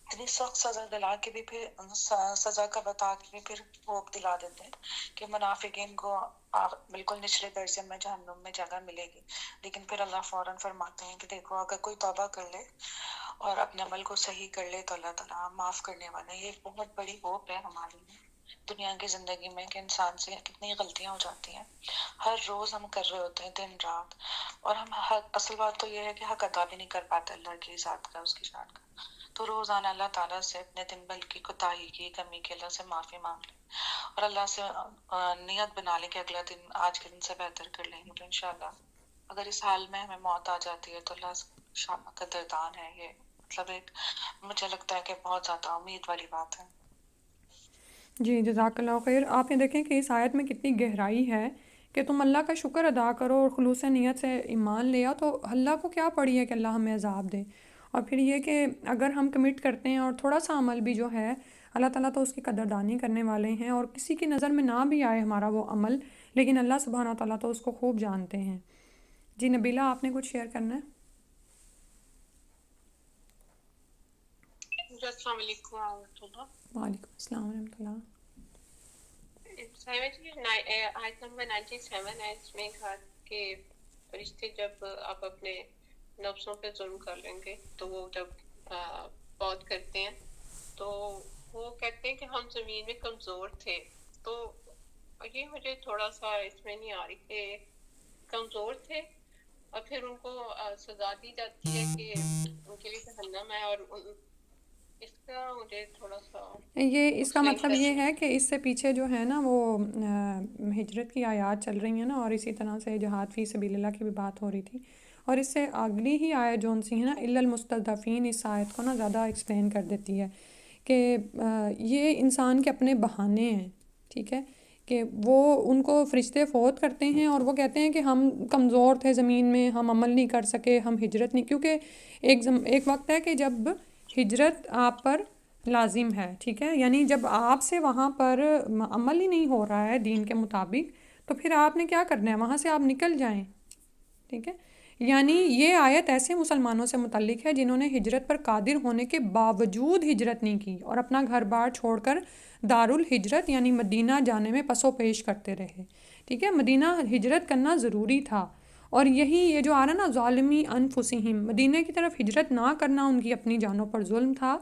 Speaker 3: اتنی سخت سزا دلا کے بھی پھر سزا کا بتا کے بھی پھر بھوک دلا دیتے ہیں کہ منافقین کو بالکل نچلے درجے میں جہنم میں جگہ ملے گی، لیکن پھر اللہ فوراً فرماتے ہیں کہ دیکھو اگر کوئی توبہ کر لے اور اپنے عمل کو صحیح کر لے تو اللہ تعالیٰ معاف کرنے والا ہے۔ یہ بہت بڑی ہوپ ہے ہمارے لیے دنیا کی زندگی میں کہ انسان سے کتنی غلطیاں ہو جاتی ہیں، ہر روز ہم کر رہے ہوتے ہیں دن رات، اور ہم اصل بات تو یہ ہے کہ حق ادا بھی نہیں کر پاتے اللہ کی ذات کا، اس کی شان کا. تو روزانہ اللہ تعالیٰ سے اپنے دن بھر کی کوتاہی کی کمی کی اللہ سے معافی مانگ لیں، اور اللہ سے نیت بنا لیں کہ اگلا دن آج کے دن سے بہتر کر لیں گے. تو انشاءاللہ اگر اس حال میں ہمیں موت آ جاتی ہے تو اللہ قدردان ہے. یہ مطلب ایک مجھے لگتا ہے کہ بہت زیادہ امید والی بات ہے.
Speaker 1: جی جزاک اللہ خیر. آپ یہ دیکھیں کہ اس آیت میں کتنی گہرائی ہے کہ تم اللہ کا شکر ادا کرو اور خلوص نیت سے ایمان لیا تو اللہ کو کیا پڑی ہے کہ اللہ ہمیں عذاب دے. اور پھر یہ کہ اگر ہم کمٹ کرتے ہیں اور تھوڑا سا عمل بھی جو ہے اللہ تعالیٰ تو اس کی قدردانی کرنے والے ہیں، اور کسی کی نظر میں نہ بھی آئے ہمارا وہ عمل، لیکن اللہ سبحانہ تعالیٰ تو اس کو خوب جانتے ہیں. جی نبیلہ آپ نے کچھ شیئر کرنا ہے؟
Speaker 4: السلام علیکم ورحمۃ اللہ.
Speaker 1: وعلیکم السلام ورحمۃ اللہ.
Speaker 4: آیت نمبر 97 ہے، اس میں کہا کہ فرشتے جب آپ اپنے نفسوں پہ ظلم کر لیں گے تو وہ جب بہت کرتے ہیں تو وہ کہتے ہیں کہ ہم زمین میں کمزور تھے. تو یہ مجھے تھوڑا سا اس میں نہیں آ رہی کہ کمزور تھے اور پھر ان کو سزا دی جاتی ہے کہ ان کے لیے جہنم ہے، اور اس کا مجھے تھوڑا سا
Speaker 1: یہ اس کا
Speaker 4: explain
Speaker 1: مطلب
Speaker 4: کر
Speaker 1: یہ
Speaker 4: دیں.
Speaker 1: ہے کہ اس سے پیچھے جو ہے نا وہ ہجرت کی آیات چل رہی ہیں نا، اور اسی طرح سے جہاد فی سبیل اللہ کی بھی بات ہو رہی تھی، اور اس سے اگلی ہی آیت جون سی ہے نا الا المستضعفین، اس آیت کو نا زیادہ ایکسپلین کر دیتی ہے کہ یہ انسان کے اپنے بہانے ہیں. ٹھیک ہے کہ وہ ان کو فرشتے فوت کرتے ہیں اور وہ کہتے ہیں کہ ہم کمزور تھے زمین میں، ہم عمل نہیں کر سکے، ہم ہجرت نہیں، کیونکہ ایک وقت ہے کہ جب ہجرت آپ پر لازم ہے. ٹھیک ہے، یعنی جب آپ سے وہاں پر عمل ہی نہیں ہو رہا ہے دین کے مطابق تو پھر آپ نے کیا کرنا ہے، وہاں سے آپ نکل جائیں. ٹھیک ہے، یعنی یہ آیت ایسے مسلمانوں سے متعلق ہے جنہوں نے ہجرت پر قادر ہونے کے باوجود ہجرت نہیں کی اور اپنا گھر بار چھوڑ کر دارالہجرت یعنی مدینہ جانے میں پس و پیش کرتے رہے. ٹھیک ہے، مدینہ ہجرت کرنا ضروری تھا، اور یہی یہ جو آ رہا نا ظالمی انفسہم، مدینہ کی طرف ہجرت نہ کرنا ان کی اپنی جانوں پر ظلم تھا.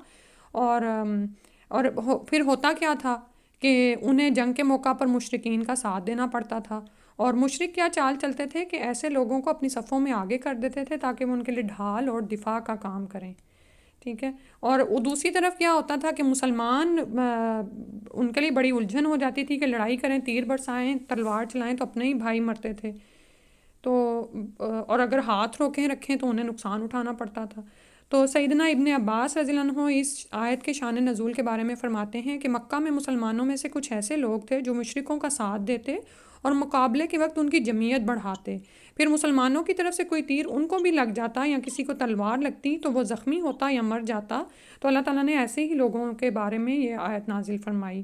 Speaker 1: اور پھر ہوتا کیا تھا کہ انہیں جنگ کے موقع پر مشرکین کا ساتھ دینا پڑتا تھا، اور مشرک کیا چال چلتے تھے کہ ایسے لوگوں کو اپنی صفوں میں آگے کر دیتے تھے تاکہ وہ ان کے لیے ڈھال اور دفاع کا کام کریں. ٹھیک ہے، اور دوسری طرف کیا ہوتا تھا کہ مسلمان ان کے لیے بڑی الجھن ہو جاتی تھی کہ لڑائی کریں، تیر برسائیں، تلوار چلائیں تو اپنے ہی بھائی مرتے تھے، تو اور اگر ہاتھ روکیں رکھیں تو انہیں نقصان اٹھانا پڑتا تھا. تو سیدنا ابن عباس رضی اللہ عنہ اس آیت کے شان نزول کے بارے میں فرماتے ہیں کہ مکہ میں مسلمانوں میں سے کچھ ایسے لوگ تھے جو مشرکوں کا ساتھ دیتے اور مقابلے کے وقت ان کی جمعیت بڑھاتے. پھر مسلمانوں کی طرف سے کوئی تیر ان کو بھی لگ جاتا یا کسی کو تلوار لگتی تو وہ زخمی ہوتا یا مر جاتا. تو اللہ تعالیٰ نے ایسے ہی لوگوں کے بارے میں یہ آیت نازل فرمائی.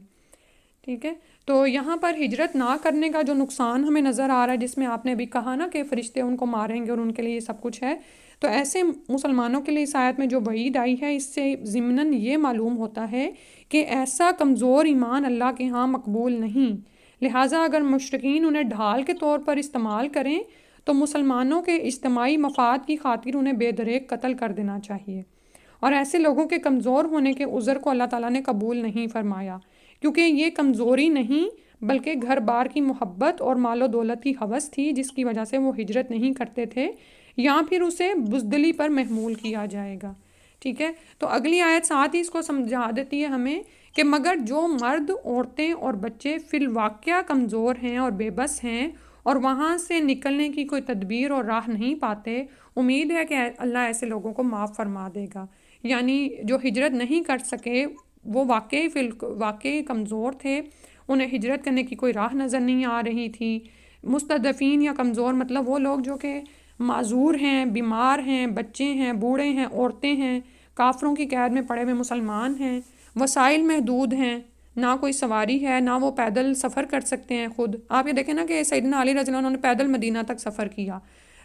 Speaker 1: ٹھیک ہے، تو یہاں پر ہجرت نہ کرنے کا جو نقصان ہمیں نظر آ رہا ہے، جس میں آپ نے بھی کہا نا کہ فرشتے ان کو ماریں گے اور ان کے لیے یہ سب کچھ ہے، تو ایسے مسلمانوں کے لیے اس آیت میں جو وعید آئی ہے اس سے ضمناً یہ معلوم ہوتا ہے کہ ایسا کمزور ایمان اللہ کے ہاں مقبول نہیں. لہٰذا اگر مشرکین انہیں ڈھال کے طور پر استعمال کریں تو مسلمانوں کے اجتماعی مفاد کی خاطر انہیں بے دریغ قتل کر دینا چاہیے. اور ایسے لوگوں کے کمزور ہونے کے عذر کو اللہ تعالیٰ نے قبول نہیں فرمایا، کیونکہ یہ کمزوری نہیں بلکہ گھر بار کی محبت اور مال و دولت کی ہوس تھی جس کی وجہ سے وہ ہجرت نہیں کرتے تھے، یا پھر اسے بزدلی پر محمول کیا جائے گا. ٹھیک ہے، تو اگلی آیت ساتھ ہی اس کو سمجھا دیتی ہے ہمیں کہ مگر جو مرد، عورتیں اور بچے فی الواقعہ کمزور ہیں اور بے بس ہیں اور وہاں سے نکلنے کی کوئی تدبیر اور راہ نہیں پاتے، امید ہے کہ اللہ ایسے لوگوں کو معاف فرما دے گا. یعنی جو ہجرت نہیں کر سکے وہ واقعی کمزور تھے، انہیں ہجرت کرنے کی کوئی راہ نظر نہیں آ رہی تھی. مستضعفین یا کمزور مطلب وہ لوگ جو کہ معذور ہیں، بیمار ہیں، بچے ہیں، بوڑھے ہیں، عورتیں ہیں، کافروں کی قید میں پڑے ہوئے مسلمان ہیں، وسائل محدود ہیں، نہ کوئی سواری ہے، نہ وہ پیدل سفر کر سکتے ہیں خود. آپ یہ دیکھیں نا کہ سیدنا علی رضی اللہ عنہ نے پیدل مدینہ تک سفر کیا،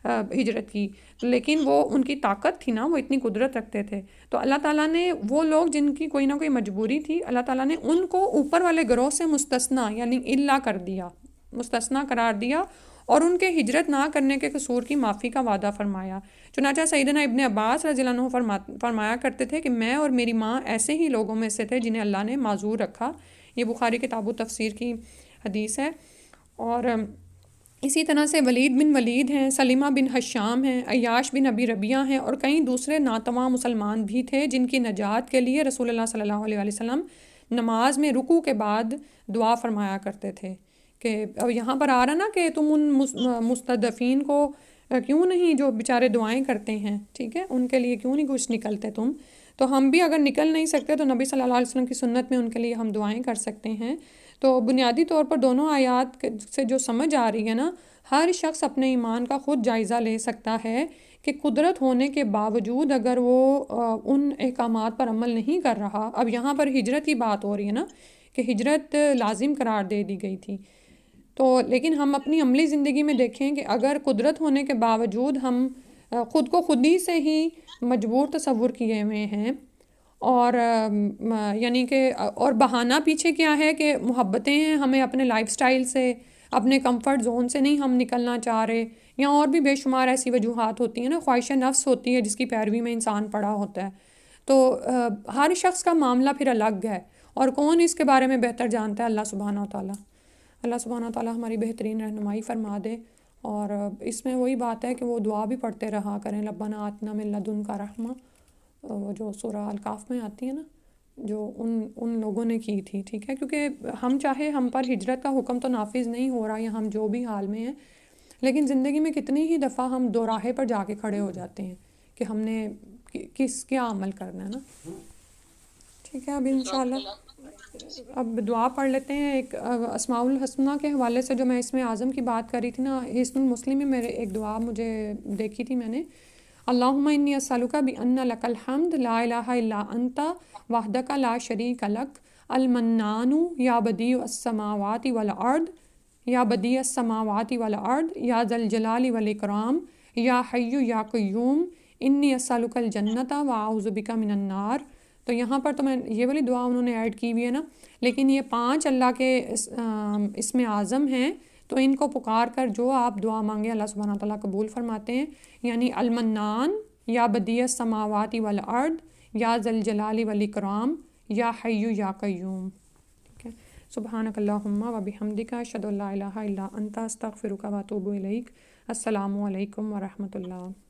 Speaker 1: ہجرت کی، لیکن وہ ان کی طاقت تھی نا، وہ اتنی قدرت رکھتے تھے. تو اللہ تعالیٰ نے وہ لوگ جن کی کوئی نہ کوئی مجبوری تھی، اللہ تعالیٰ نے ان کو اوپر والے گروہ سے مستثنیٰ یعنی الا کر دیا، مستثنیٰ قرار دیا، اور ان کے ہجرت نہ کرنے کے قصور کی معافی کا وعدہ فرمایا. چنانچہ سیدنا ابن عباس رضی اللہ عنہ فرمایا کرتے تھے کہ میں اور میری ماں ایسے ہی لوگوں میں سے تھے جنہیں اللہ نے معذور رکھا، یہ بخاری کتاب و تفسیر کی حدیث ہے. اور اسی طرح سے ولید بن ولید ہیں، سلیمہ بن حشام ہیں، عیاش بن ابی ربیعہ ہیں، اور کئی دوسرے ناتواں مسلمان بھی تھے جن کی نجات کے لیے رسول اللہ صلی اللہ علیہ وسلم نماز میں رکوع کے بعد دعا فرمایا کرتے تھے. کہ اب یہاں پر آ رہا نا کہ تم ان مستضعفین کو کیوں نہیں، جو بیچارے دعائیں کرتے ہیں، ٹھیک ہے، ان کے لیے کیوں نہیں کچھ نکلتے تم. تو ہم بھی اگر نکل نہیں سکتے تو نبی صلی اللہ علیہ وسلم کی سنت میں ان کے لیے ہم دعائیں کر سکتے ہیں. تو بنیادی طور پر دونوں آیات سے جو سمجھ آ رہی ہے نا، ہر شخص اپنے ایمان کا خود جائزہ لے سکتا ہے کہ قدرت ہونے کے باوجود اگر وہ ان احکامات پر عمل نہیں کر رہا. اب یہاں پر ہجرت کی بات ہو رہی ہے نا، کہ ہجرت لازم قرار دے دی گئی تھی. تو لیکن ہم اپنی عملی زندگی میں دیکھیں کہ اگر قدرت ہونے کے باوجود ہم خود کو خود ہی سے ہی مجبور تصور کیے ہوئے ہیں، اور یعنی کہ اور بہانہ پیچھے کیا ہے کہ محبتیں ہیں، ہمیں اپنے لائف سٹائل سے، اپنے کمفرٹ زون سے نہیں ہم نکلنا چاہ رہے، یا اور بھی بے شمار ایسی وجوہات ہوتی ہیں نا، خواہش نفس ہوتی ہے جس کی پیروی میں انسان پڑا ہوتا ہے. تو ہر شخص کا معاملہ پھر الگ ہے، اور کون اس کے بارے میں بہتر جانتا ہے؟ اللہ سبحانہ وتعالیٰ. اللہ سبحانہ وتعالیٰ ہماری بہترین رہنمائی فرما دے. اور اس میں وہی بات ہے کہ وہ دعا بھی پڑھتے رہا کریں، ربنا آتنا من لدنک رحمہ، وہ جو سورہ الکاف میں آتی ہے نا، جو ان لوگوں نے کی تھی، ٹھیک ہے. کیونکہ ہم چاہے ہم پر ہجرت کا حکم تو نافذ نہیں ہو رہا، یا ہم جو بھی حال میں ہیں، لیکن زندگی میں کتنی ہی دفعہ ہم دوراہے پر جا کے کھڑے ہو جاتے ہیں کہ ہم نے کیا عمل کرنا ہے نا. ٹھیک ہے، اب انشاءاللہ اب دعا پڑھ لیتے ہیں. ایک اسماء الحسنہ کے حوالے سے جو میں اس میں اعظم کی بات کر رہی تھی نا، حسن المسلم میں میرے ایک دعا مجھے دیکھی تھی میں نے، اللہم انی اسألک بان لک الحمد لا الہ الا انت وحدک لا شریک لک المنان یا بدیع السماوات والارض یا بدیع السماوات والارض یا ذا الجلال والاکرام یا حی یا قیوم انی اسألک الجنۃ واعوذ بک من النار. تو یہاں پر تو میں یہ والی دعا انہوں نے ایڈ کی ہوئی ہے نا، لیکن یہ 5 اللہ کے اسم اعظم ہیں، تو ان کو پکار کر جو آپ دعا مانگیں اللہ سبحانہ تعالیٰ قبول فرماتے ہیں. یعنی المنان یا بدیع السماوات والارض یا ذا الجلال والاکرام یا حی یا قیوم. ٹھیک ہے، سبحانک اللہم و بحمدک اشہد ان لا الہ الا انت استغفرک و اتوب الیک. السلام علیکم ورحمۃ اللہ.